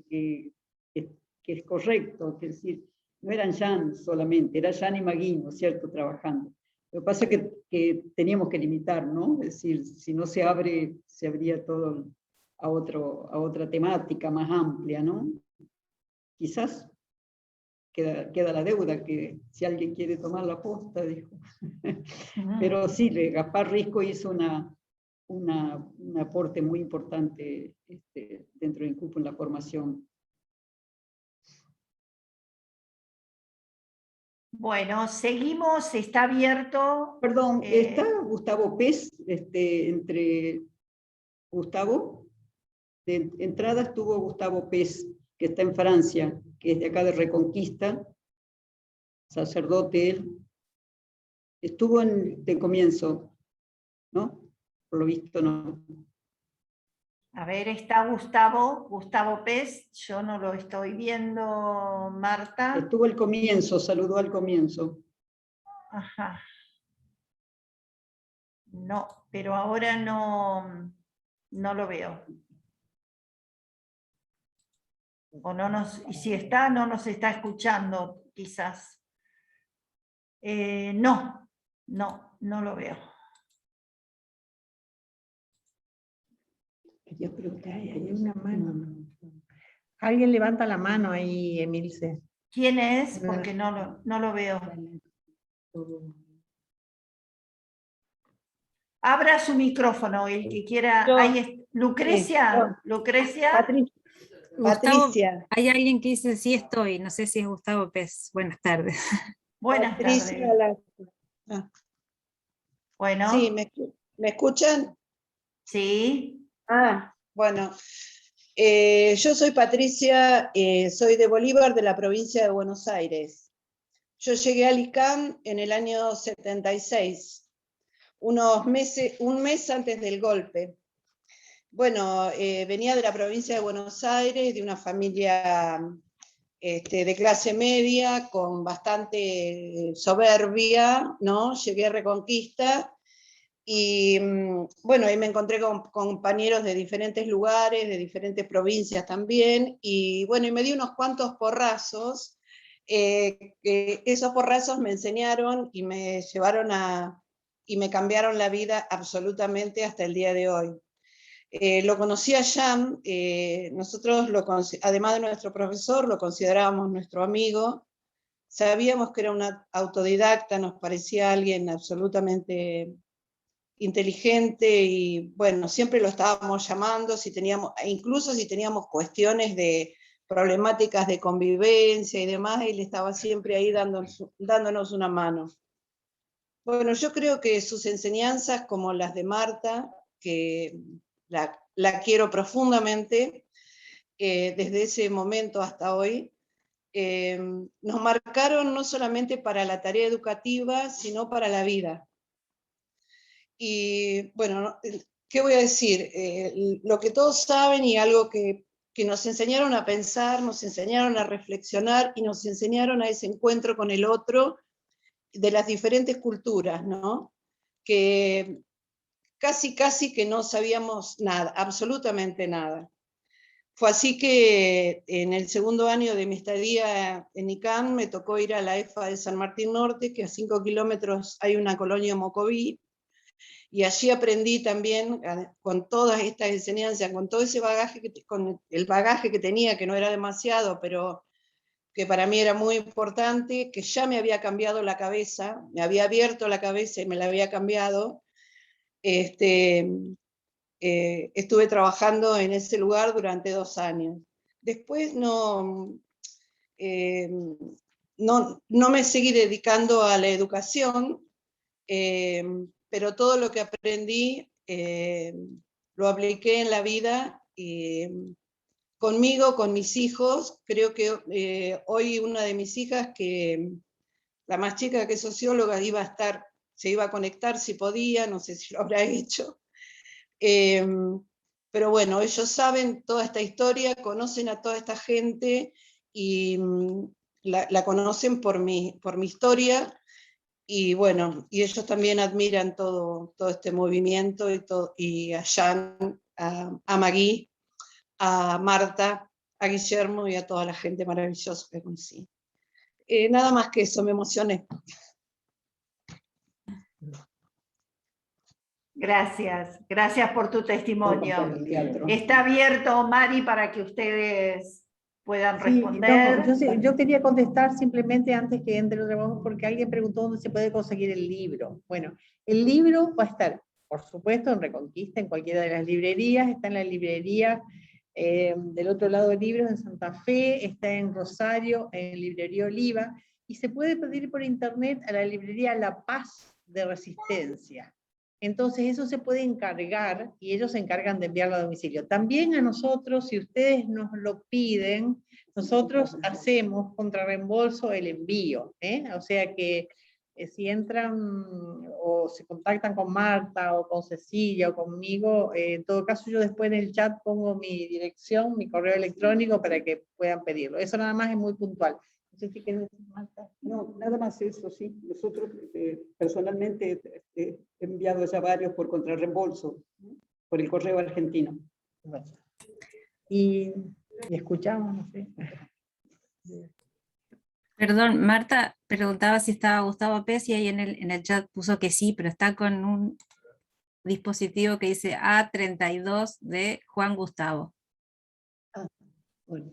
es correcto, es decir, no eran Jan solamente, era Jan y Magui, ¿no es cierto?, trabajando. Lo que pasa es que teníamos que limitar, ¿no? Es decir, si no se abre, se abría todo a otra temática más amplia, ¿no? Quizás queda la deuda, que si alguien quiere tomar la posta, dijo. Pero sí, Gaspar Risco hizo un aporte muy importante dentro de INCUPO en la formación. Bueno, seguimos, está abierto. Perdón, está Gustavo Pez, entre Gustavo. De entrada estuvo Gustavo Pez, que está en Francia, que es de acá de Reconquista, sacerdote él. Estuvo de comienzo, ¿no? Por lo visto no. A ver, está Gustavo Pez, yo no lo estoy viendo, Marta. Estuvo al comienzo, saludó al comienzo. Ajá. No, pero ahora no lo veo. O y si está, no nos está escuchando, quizás. No lo veo. Quería preguntar, hay una mano. Alguien levanta la mano ahí, Emilce. ¿Quién es? Porque no lo veo. Abra su micrófono, el que quiera. Lucrecia. Lucrecia. Patricia. Hay alguien que dice sí estoy, no sé si es Gustavo Pez. Buenas tardes. Buenas tardes. Bueno. Sí, ¿me escuchan? Sí. Bueno. Yo soy Patricia, soy de Bolívar, de la provincia de Buenos Aires. Yo llegué a LICAM en el año 76, un mes antes del golpe. Bueno, venía de la provincia de Buenos Aires, de una familia de clase media, con bastante soberbia, ¿no? Llegué a Reconquista, y bueno, ahí me encontré con compañeros de diferentes lugares, de diferentes provincias también, y bueno, y me di unos cuantos porrazos, esos porrazos me enseñaron y me llevaron y me cambiaron la vida absolutamente hasta el día de hoy. Lo conocí a Jan, nosotros, además de nuestro profesor, lo considerábamos nuestro amigo, sabíamos que era una autodidacta, nos parecía alguien absolutamente inteligente, y bueno, siempre lo estábamos llamando, incluso si teníamos cuestiones de problemáticas de convivencia y demás, él estaba siempre ahí dándonos una mano. Bueno, yo creo que sus enseñanzas, como las de Marta, que la quiero profundamente, desde ese momento hasta hoy, nos marcaron no solamente para la tarea educativa, sino para la vida. Y bueno, ¿qué voy a decir? Lo que todos saben y algo que nos enseñaron a pensar, nos enseñaron a reflexionar y nos enseñaron a ese encuentro con el otro de las diferentes culturas, ¿no? Que casi que no sabíamos nada, absolutamente nada. Fue así que en el segundo año de mi estadía en ICANN me tocó ir a la EFA de San Martín Norte, que a 5 kilómetros hay una colonia mocoví, y allí aprendí también, con todas estas enseñanzas, con todo ese bagaje, con el bagaje que tenía, que no era demasiado, pero que para mí era muy importante, que ya me había cambiado la cabeza, me había abierto la cabeza y me la había cambiado. Estuve trabajando en ese lugar durante 2 años. Después no me seguí dedicando a la educación, pero todo lo que aprendí lo apliqué en la vida, conmigo, con mis hijos. Creo que hoy una de mis hijas, que la más chica, que es socióloga, se iba a conectar si podía, no sé si lo habrá hecho. Pero bueno, ellos saben toda esta historia, conocen a toda esta gente y la conocen por mi historia, y bueno, y ellos también admiran todo este movimiento y a Jan, a Magui, a Marta, a Guillermo y a toda la gente maravillosa que conocí. Nada más que eso, me emocioné. Gracias por tu testimonio. Está abierto, Mari, para que ustedes puedan responder. Yo quería contestar simplemente antes que entre los trabajos, porque alguien preguntó dónde se puede conseguir el libro. Bueno, el libro va a estar, por supuesto, en Reconquista, en cualquiera de las librerías, está en la librería del otro lado de libros en Santa Fe, está en Rosario, en Librería Oliva, y se puede pedir por internet a la librería La Paz de Resistencia. Entonces eso se puede encargar y ellos se encargan de enviarlo a domicilio. También a nosotros, si ustedes nos lo piden, nosotros hacemos contra reembolso el envío, O sea que si entran o se contactan con Marta o con Cecilia o conmigo, en todo caso yo después en el chat pongo mi dirección, mi correo electrónico para que puedan pedirlo. Eso nada más es muy puntual. No sé si quieres decir, Marta. No, nada más eso, sí. Nosotros personalmente he enviado ya varios por contrarreembolso, por el correo argentino. Bueno. Y escuchamos, no sé. Perdón, Marta preguntaba si estaba Gustavo Pez y ahí en el chat puso que sí, pero está con un dispositivo que dice A32 de Juan Gustavo. Ah, bueno,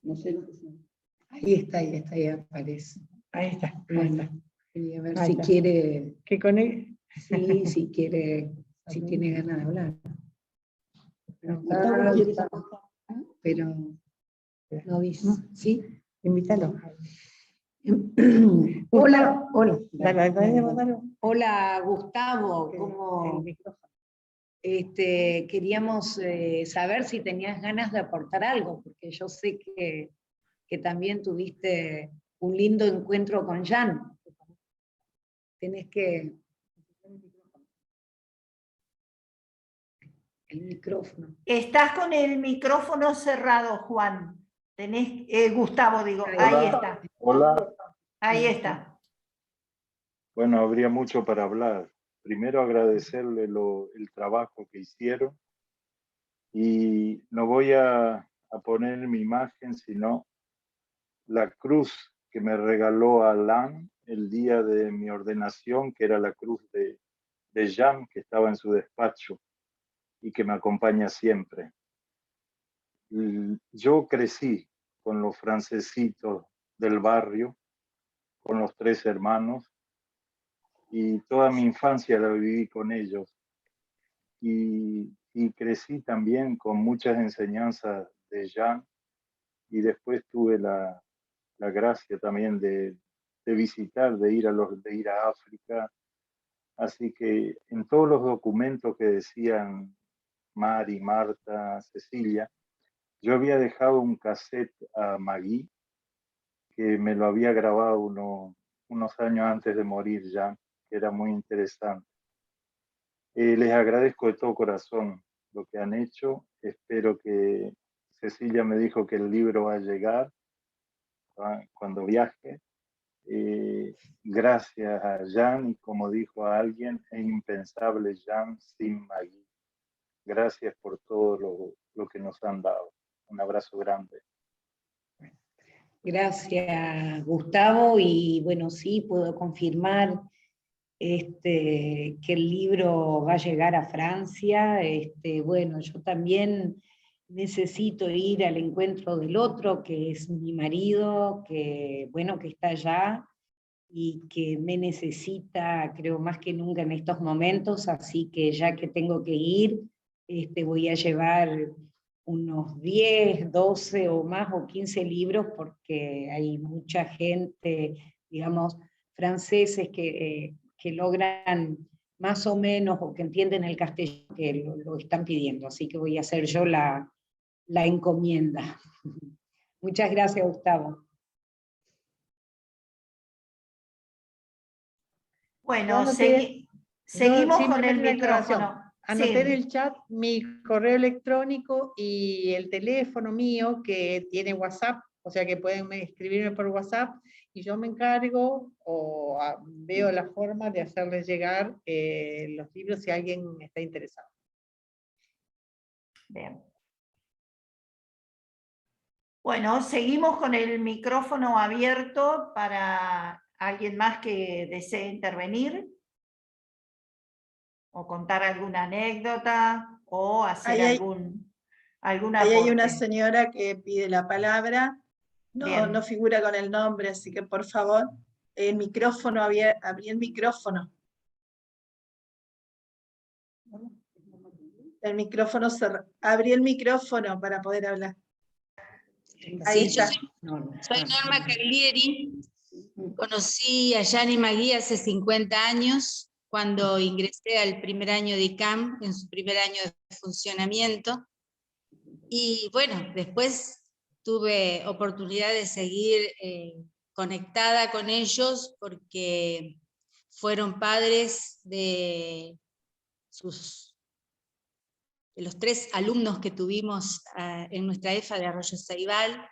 no sé lo que son. Ahí aparece. Ahí está. Bueno, quería ver Ahí si está. quiere. ¿Qué con él? Sí, si quiere, si tiene ganas de hablar. Pero no dice. ¿Sí? Invítalo. Hola, Hola, Gustavo, ¿cómo? Queríamos saber si tenías ganas de aportar algo, porque yo sé que también tuviste un lindo encuentro con Jan. Tenés que... El micrófono. Estás con el micrófono cerrado, Juan. Tenés, Gustavo, digo. Hola. Ahí está. Hola. Ahí está. Bueno, habría mucho para hablar. Primero agradecerle el trabajo que hicieron, y no voy a poner mi imagen, sino la cruz que me regaló Alain el día de mi ordenación, que era la cruz de Jan, que estaba en su despacho y que me acompaña siempre. Yo crecí con los francesitos del barrio, con los 3 hermanos, y toda mi infancia la viví con ellos. Y crecí también con muchas enseñanzas de Jan, y después tuve la gracia también de visitar, de ir a África. Así que en todos los documentos que decían Mari, Marta, Cecilia, yo había dejado un cassette a Magui, que me lo había grabado unos años antes de morir ya, que era muy interesante. Les agradezco de todo corazón lo que han hecho. Espero que Cecilia me dijo que el libro va a llegar cuando viaje. Gracias a Jan, y como dijo a alguien, es impensable Jan sin Maggie. Gracias por todo lo que nos han dado. Un abrazo grande. Gracias, Gustavo, y bueno, sí, puedo confirmar que el libro va a llegar a Francia. Bueno, yo también necesito ir al encuentro del otro, que es mi marido, que bueno, que está allá y que me necesita, creo, más que nunca en estos momentos, así que ya que tengo que ir, voy a llevar unos 10, 12 o más o 15 libros, porque hay mucha gente, digamos, franceses que logran más o menos, o que entienden el castellano, que lo están pidiendo, así que voy a hacer yo la encomienda. Muchas gracias, Gustavo. Bueno, Yo seguimos con simplemente el una aclaración. micrófono. Anoté en Sí. el chat mi correo electrónico y el teléfono mío que tiene WhatsApp, o sea que pueden escribirme por WhatsApp y yo me encargo o veo la forma de hacerles llegar los libros si alguien está interesado. Bien. Bueno, seguimos con el micrófono abierto para alguien más que desee intervenir o contar alguna anécdota o hacer algún Ahí hay una aporte. señora que pide la palabra, Bien. no figura con el nombre, así que por favor, el micrófono, abrí el micrófono. El micrófono abrí el micrófono para poder hablar. Ahí Sí, yo está. soy Norma Caglieri. Conocí a Gianni Magui hace 50 años, cuando ingresé al primer año de ICAM, en su primer año de funcionamiento. Y bueno, después tuve oportunidad de seguir conectada con ellos, porque fueron padres de los 3 alumnos que tuvimos en nuestra EFA de Arroyo Ceibal,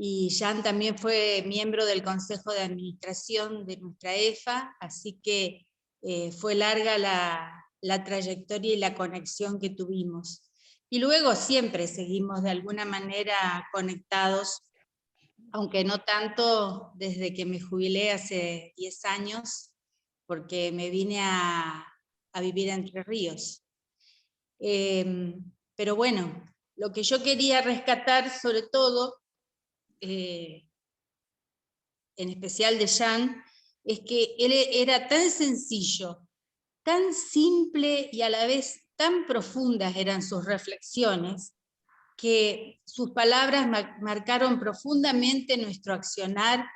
y Jan también fue miembro del Consejo de Administración de nuestra EFA, así que fue larga la trayectoria y la conexión que tuvimos. Y luego siempre seguimos de alguna manera conectados, aunque no tanto desde que me jubilé hace 10 años, porque me vine a vivir a Entre Ríos. Pero bueno, lo que yo quería rescatar sobre todo, en especial de Jan, es que él era tan sencillo, tan simple y a la vez tan profundas eran sus reflexiones, que sus palabras marcaron profundamente nuestro accionar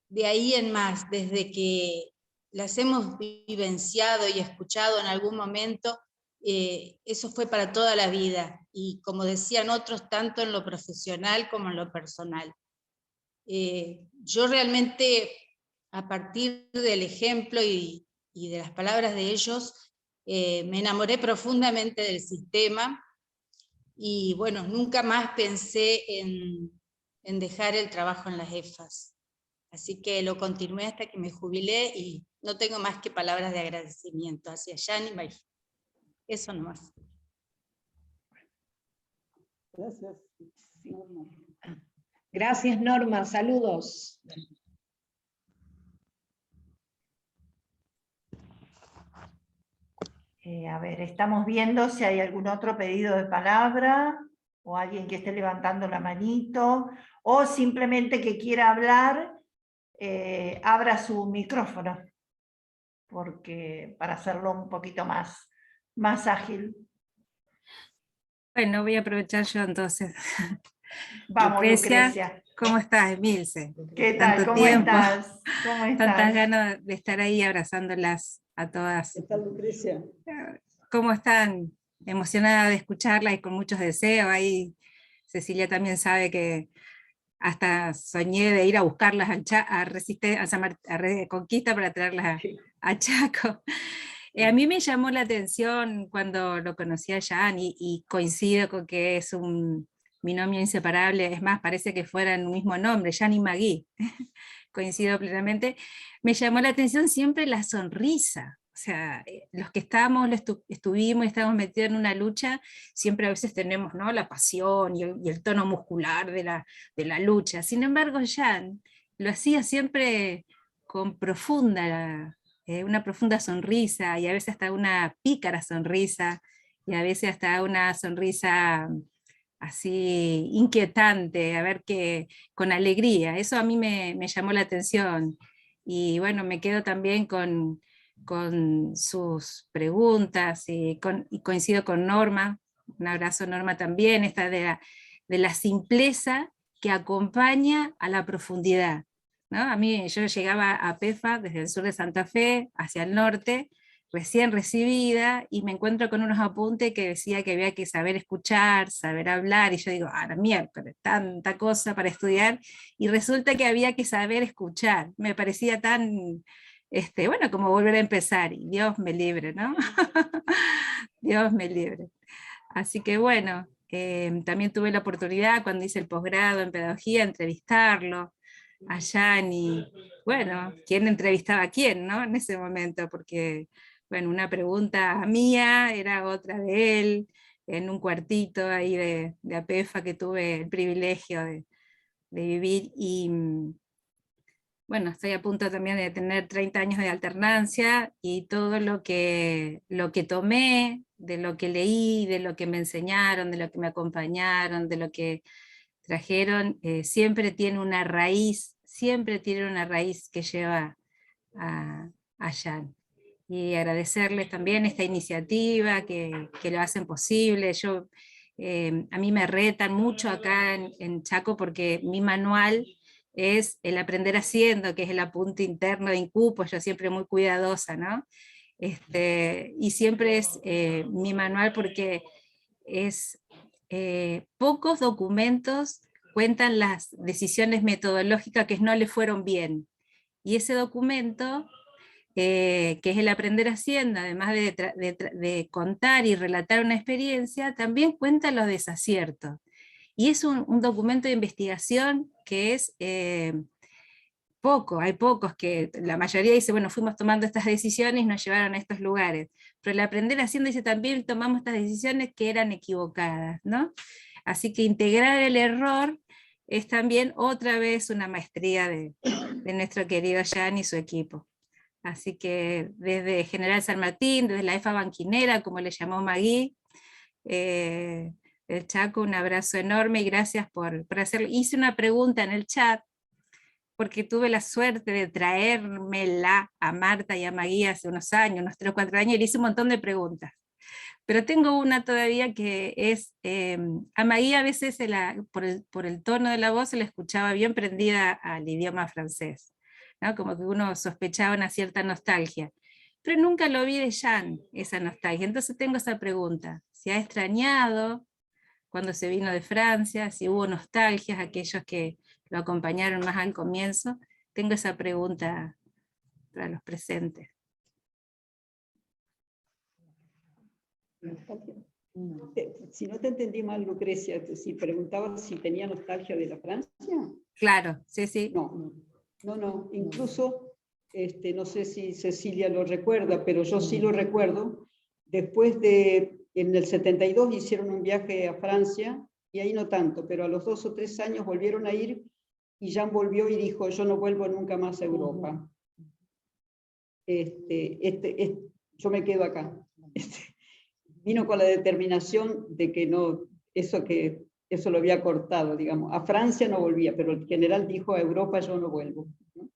de ahí en más, desde que las hemos vivenciado y escuchado en algún momento. Eso fue para toda la vida, y como decían otros, tanto en lo profesional como en lo personal. Yo realmente, a partir del ejemplo y de las palabras de ellos, me enamoré profundamente del sistema, y bueno, nunca más pensé en dejar el trabajo en las EFAs. Así que lo continué hasta que me jubilé, y no tengo más que palabras de agradecimiento hacia Gianni Magui. Eso nomás. Gracias. Gracias, Norma. Saludos. A ver, estamos viendo si hay algún otro pedido de palabra, o alguien que esté levantando la manito, o simplemente que quiera hablar, abra su micrófono, porque para hacerlo un poquito más ágil. Bueno, voy a aprovechar yo entonces. Vamos, Lucrecia. ¿Cómo estás, Emilce? ¿Qué tal? Tanto ¿Cómo tiempo, estás? ¿Cómo estás? tantas ganas de estar ahí abrazándolas a todas. ¿Qué tal, Lucrecia? ¿Cómo están? Emocionada de escucharla y con muchos deseos. Ahí Cecilia también sabe que hasta soñé de ir a buscarlas a Reconquista para traerlas a Chaco. A mí me llamó la atención cuando lo conocí a Jan y coincido con que es un binomio inseparable, es más, parece que fueran un mismo nombre, Jan y Maggie, coincido plenamente. Me llamó la atención siempre la sonrisa, o sea, los que estuvimos y estábamos metidos en una lucha, siempre a veces tenemos, ¿no?, la pasión y el tono muscular de la lucha. Sin embargo, Jan lo hacía siempre con una profunda sonrisa, y a veces hasta una pícara sonrisa, y a veces hasta una sonrisa así inquietante, a ver que con alegría. Eso a mí me llamó la atención. Y bueno, me quedo también con sus preguntas, y coincido con Norma. Un abrazo, Norma, también, esta de la simpleza que acompaña a la profundidad, ¿no? A mí, yo llegaba a PEFA desde el sur de Santa Fe hacia el norte, recién recibida, y me encuentro con unos apuntes que decía que había que saber escuchar, saber hablar, y yo digo, la miércoles, tanta cosa para estudiar, y resulta que había que saber escuchar. Me parecía tan, bueno, como volver a empezar, y Dios me libre, ¿no? Dios me libre. Así que bueno, también tuve la oportunidad cuando hice el posgrado en pedagogía, entrevistarlo a Jan, y bueno, ¿quién entrevistaba a quién, no? En ese momento, porque bueno, una pregunta mía era otra de él, en un cuartito ahí de APEFA que tuve el privilegio de vivir, y bueno, estoy a punto también de tener 30 años de alternancia, y todo lo que tomé, de lo que leí, de lo que me enseñaron, de lo que me acompañaron, de lo que trajeron, siempre tiene una raíz que lleva a Jan. Y agradecerles también esta iniciativa que lo hacen posible. A mí me retan mucho acá en Chaco, porque mi manual es el aprender haciendo, que es el apunte interno de INCUPO, yo siempre muy cuidadosa, ¿no? Y siempre es mi manual, porque es pocos documentos cuentan las decisiones metodológicas que no le fueron bien. Y ese documento, que es el aprender haciendo, además de contar y relatar una experiencia, también cuenta los desaciertos. Y es un documento de investigación que es hay pocos que la mayoría dice, bueno, fuimos tomando estas decisiones y nos llevaron a estos lugares, pero el aprender haciendo dice también tomamos estas decisiones que eran equivocadas, ¿no? Así que integrar el error es también otra vez una maestría de nuestro querido Jan y su equipo. Así que desde General San Martín, desde la EFA Banquinera, como le llamó Magui, del Chaco, un abrazo enorme y gracias por hacerlo. Hice una pregunta en el chat, porque tuve la suerte de traérmela a Marta y a Magui hace unos años, unos 3 o 4 años, y le hice un montón de preguntas. Pero tengo una todavía que es, a Magui a veces por el tono de la voz se la escuchaba bien prendida al idioma francés, ¿no? Como que uno sospechaba una cierta nostalgia. Pero nunca lo vi de Jan, esa nostalgia. Entonces tengo esa pregunta, ¿se ha extrañado cuando se vino de Francia? ¿Si hubo nostalgias, aquellos que lo acompañaron más al comienzo? Tengo esa pregunta para los presentes. Si no te entendí mal, Lucrecia, si preguntabas si tenía nostalgia de la Francia. Claro, sí, sí. No, incluso, no sé si Cecilia lo recuerda, pero yo sí lo recuerdo. Después en el 72 hicieron un viaje a Francia, y ahí no tanto, pero a los 2 o 3 años volvieron a ir, y Jan volvió y dijo, yo no vuelvo nunca más a Europa. Yo me quedo acá. Vino con la determinación de que no, eso lo había cortado, digamos. A Francia no volvía, pero el general dijo, a Europa yo no vuelvo, ¿no?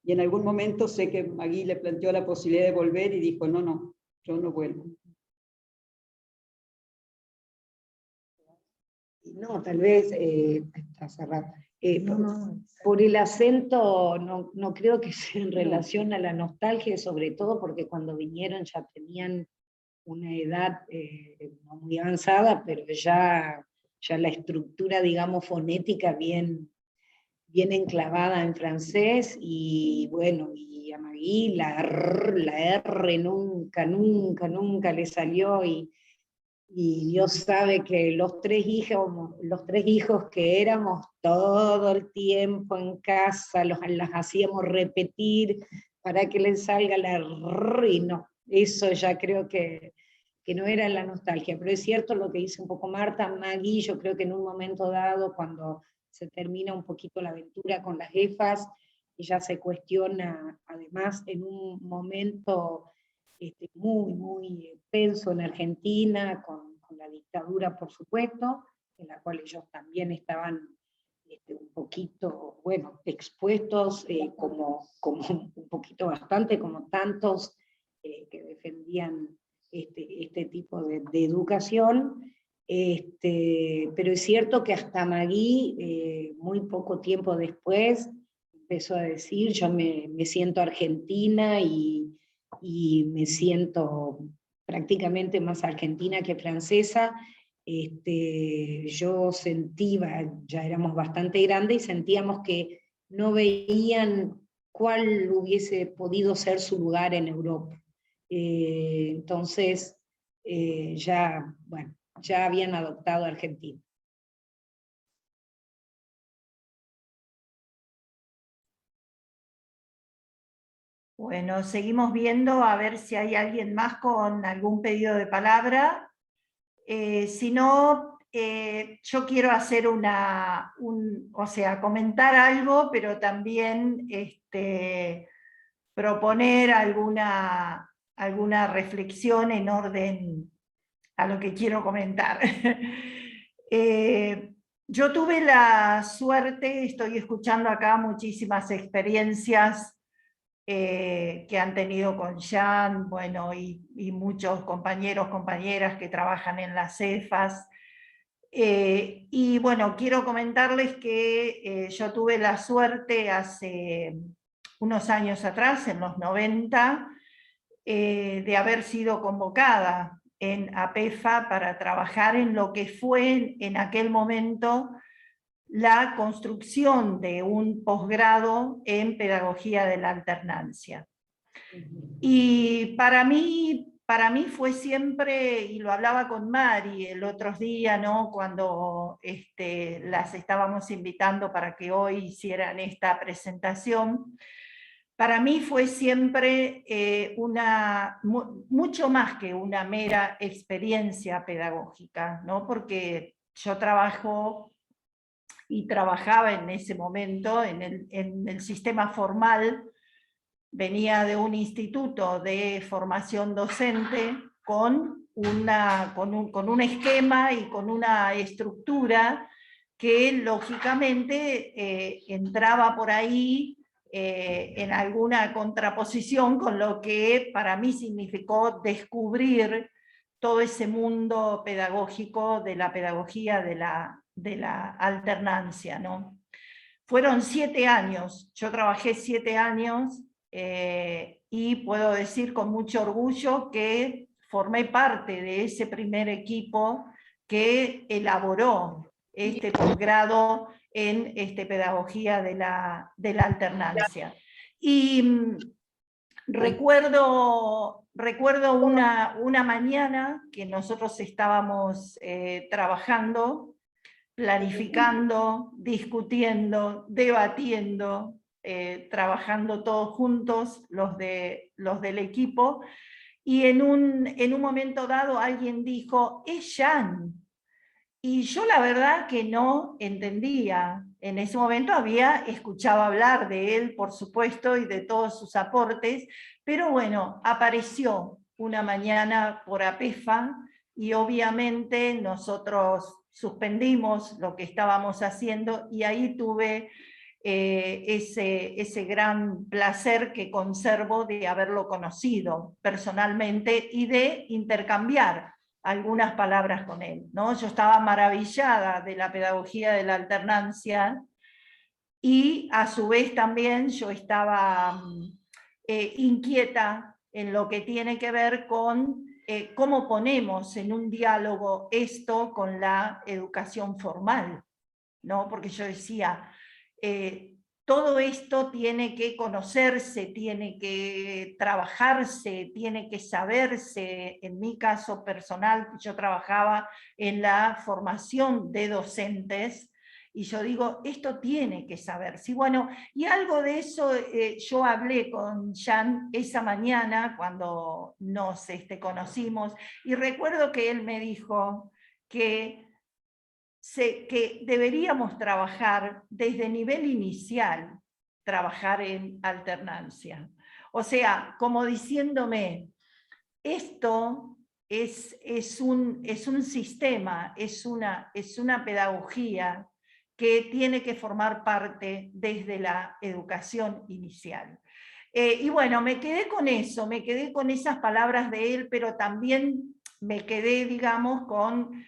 Y en algún momento sé que Magui le planteó la posibilidad de volver y dijo, no, yo no vuelvo. No, tal vez, está cerrado. Por el acento, no creo que sea en relación a la nostalgia, sobre todo porque cuando vinieron ya tenían una edad no muy avanzada, pero ya la estructura, digamos, fonética bien bien enclavada en francés, y bueno, y a Maggie la R nunca, nunca, nunca le salió, y Dios sabe que los tres hijos que éramos, todo el tiempo en casa las hacíamos repetir para que les salga la R, y no, eso ya creo que no era la nostalgia, pero es cierto lo que dice un poco Marta. Maggie, yo creo que en un momento dado, cuando se termina un poquito la aventura con las jefas, ella se cuestiona, además en un momento muy, muy tenso en Argentina, con la dictadura, por supuesto, en la cual ellos también estaban un poquito, bueno, expuestos, como un poquito bastante, como tantos que defendían este tipo de educación. Pero es cierto que hasta Maggie, muy poco tiempo después, empezó a decir: yo me siento argentina, y me siento prácticamente más argentina que francesa. Yo sentía, ya éramos bastante grandes, y sentíamos que no veían cuál hubiese podido ser su lugar en Europa. Entonces, ya habían adoptado a Argentina. Bueno, seguimos viendo a ver si hay alguien más con algún pedido de palabra. Si no, yo quiero hacer comentar algo, pero también proponer alguna reflexión en orden a lo que quiero comentar. Yo tuve la suerte, estoy escuchando acá muchísimas experiencias que han tenido con Jean, bueno, y muchos compañeros, compañeras que trabajan en las CEFAS. Y bueno, quiero comentarles que yo tuve la suerte hace unos años atrás, en los 90, de haber sido convocada en APEFA para trabajar en lo que fue en aquel momento la construcción de un posgrado en pedagogía de la alternancia. Y para mí fue siempre, y lo hablaba con Mari el otro día, ¿no?, cuando las estábamos invitando para que hoy hicieran esta presentación, para mí fue siempre mucho más que una mera experiencia pedagógica, ¿no?, porque yo trabajo y trabajaba en ese momento en el sistema formal. Venía de un instituto de formación docente con un esquema y con una estructura que lógicamente entraba por ahí en alguna contraposición con lo que para mí significó descubrir todo ese mundo pedagógico de la pedagogía de la alternancia, ¿no? Fueron 7 años, yo trabajé 7 años, y puedo decir con mucho orgullo que formé parte de ese primer equipo que elaboró este posgrado en pedagogía de la alternancia. Y recuerdo una mañana que nosotros estábamos trabajando, planificando, discutiendo, debatiendo, trabajando todos juntos, los del equipo, y en un momento dado alguien dijo: es Jean. Y yo la verdad que no entendía. En ese momento había escuchado hablar de él, por supuesto, y de todos sus aportes, pero bueno, apareció una mañana por APEFA, y obviamente nosotros suspendimos lo que estábamos haciendo, y ahí tuve ese gran placer que conservo de haberlo conocido personalmente y de intercambiar algunas palabras con él, ¿no? Yo estaba maravillada de la pedagogía de la alternancia, y a su vez también yo estaba inquieta en lo que tiene que ver con cómo ponemos en un diálogo esto con la educación formal, ¿no? Porque yo decía, todo esto tiene que conocerse, tiene que trabajarse, tiene que saberse. En mi caso personal, yo trabajaba en la formación de docentes, y yo digo, esto tiene que saberse. Y bueno, y algo de eso yo hablé con Jan esa mañana cuando nos conocimos, y recuerdo que él me dijo que deberíamos trabajar desde nivel inicial, trabajar en alternancia. O sea, como diciéndome, esto es un sistema, es una pedagogía que tiene que formar parte desde la educación inicial. Y bueno, me quedé con eso, me quedé con esas palabras de él, pero también me quedé, digamos, con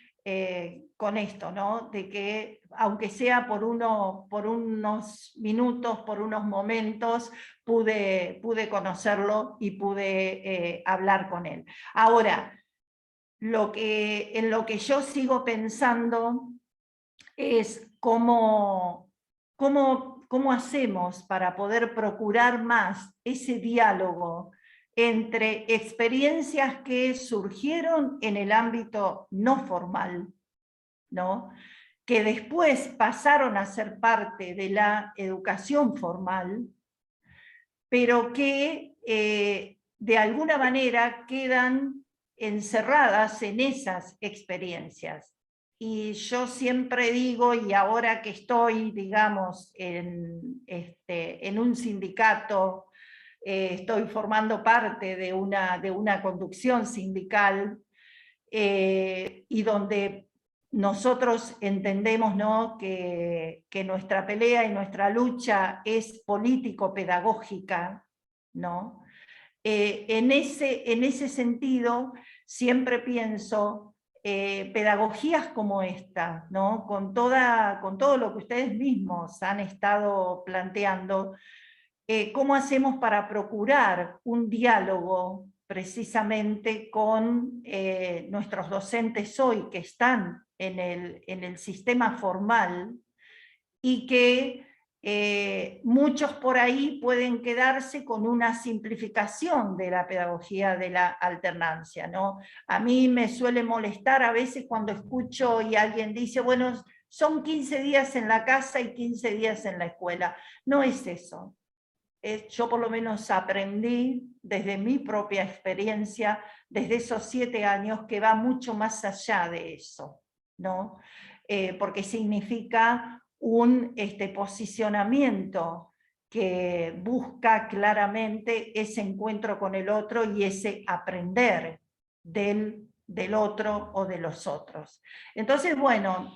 esto, ¿no? De que aunque sea por unos minutos, por unos momentos, pude conocerlo y pude hablar con él. Ahora, en lo que yo sigo pensando es cómo hacemos para poder procurar más ese diálogo entre experiencias que surgieron en el ámbito no formal, ¿no? Que después pasaron a ser parte de la educación formal, pero que de alguna manera quedan encerradas en esas experiencias. Y yo siempre digo, y ahora que estoy, digamos, en un sindicato, estoy formando parte de una conducción sindical, y donde nosotros entendemos, ¿no?, que nuestra pelea y nuestra lucha es político-pedagógica, ¿no? En ese sentido, siempre pienso pedagogías como esta, ¿no? Con todo lo que ustedes mismos han estado planteando, ¿cómo hacemos para procurar un diálogo precisamente con nuestros docentes hoy que están en el sistema formal, y que muchos por ahí pueden quedarse con una simplificación de la pedagogía de la alternancia, ¿no? A mí me suele molestar a veces cuando escucho y alguien dice, bueno, son 15 días en la casa y 15 días en la escuela. No es eso. Yo por lo menos aprendí desde mi propia experiencia, desde esos 7 años, que va mucho más allá de eso, ¿no? Porque significa un posicionamiento que busca claramente ese encuentro con el otro y ese aprender del otro o de los otros. Entonces, bueno,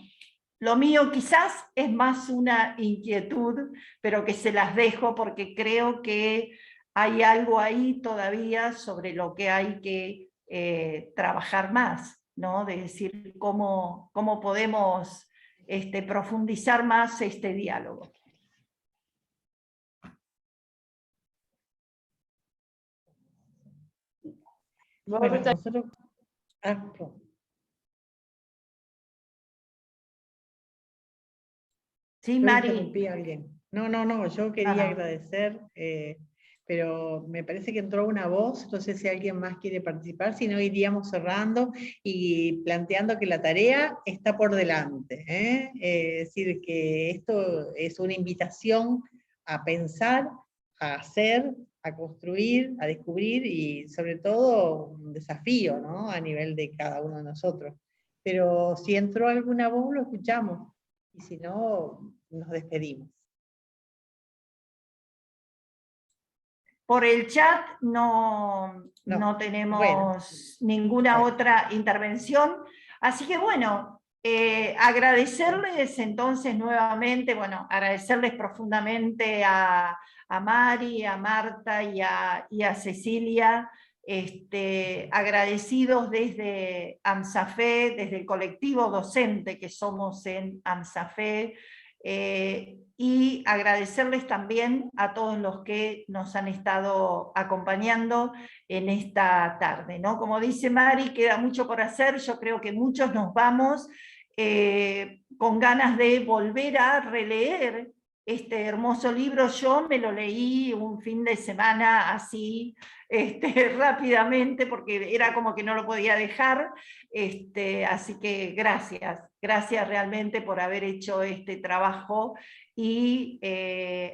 lo mío quizás es más una inquietud, pero que se las dejo porque creo que hay algo ahí todavía sobre lo que hay que trabajar más, ¿no? De decir cómo podemos profundizar más este diálogo. Bueno, nosotros... Sí, yo Mari. interrumpí a alguien. No, yo quería agradecer, pero me parece que entró una voz, no sé si alguien más quiere participar, si no iríamos cerrando y planteando que la tarea está por delante, ¿eh? Es decir, que esto es una invitación a pensar, a hacer, a construir, a descubrir, y sobre todo un desafío, ¿no?, a nivel de cada uno de nosotros. Pero si entró alguna voz, lo escuchamos. Y si no, nos despedimos. Por el chat no tenemos ninguna otra intervención. Así que bueno, agradecerles entonces nuevamente, agradecerles profundamente a Mari, a Marta y a Cecilia, agradecidos desde AMSAFE, desde el colectivo docente que somos en AMSAFE, y agradecerles también a todos los que nos han estado acompañando en esta tarde, ¿no? Como dice Mari, queda mucho por hacer, yo creo que muchos nos vamos con ganas de volver a releer este hermoso libro. Yo me lo leí un fin de semana así, rápidamente, porque era como que no lo podía dejar. Así que gracias realmente por haber hecho este trabajo, y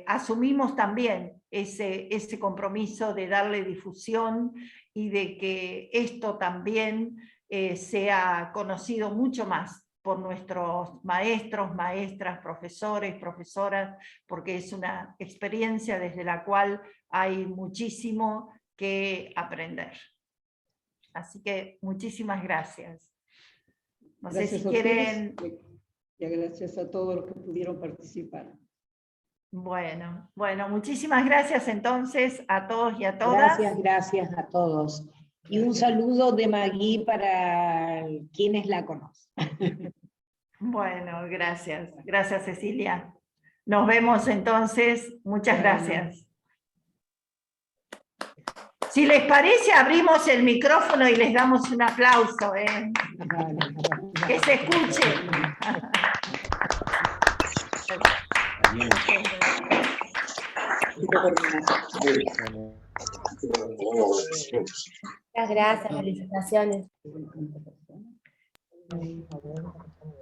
asumimos también ese compromiso de darle difusión y de que esto también sea conocido mucho más por nuestros maestros, maestras, profesores, profesoras, porque es una experiencia desde la cual hay muchísimo que aprender. Así que muchísimas gracias. No sé si quieren... Y gracias a todos los que pudieron participar. Bueno, muchísimas gracias entonces a todos y a todas. Gracias a todos. Y un saludo de Magui para quienes la conocen. Bueno, gracias. Gracias, Cecilia. Nos vemos entonces. Muchas gracias. Si les parece, abrimos el micrófono y les damos un aplauso. Que se escuche. Muchas gracias, felicitaciones.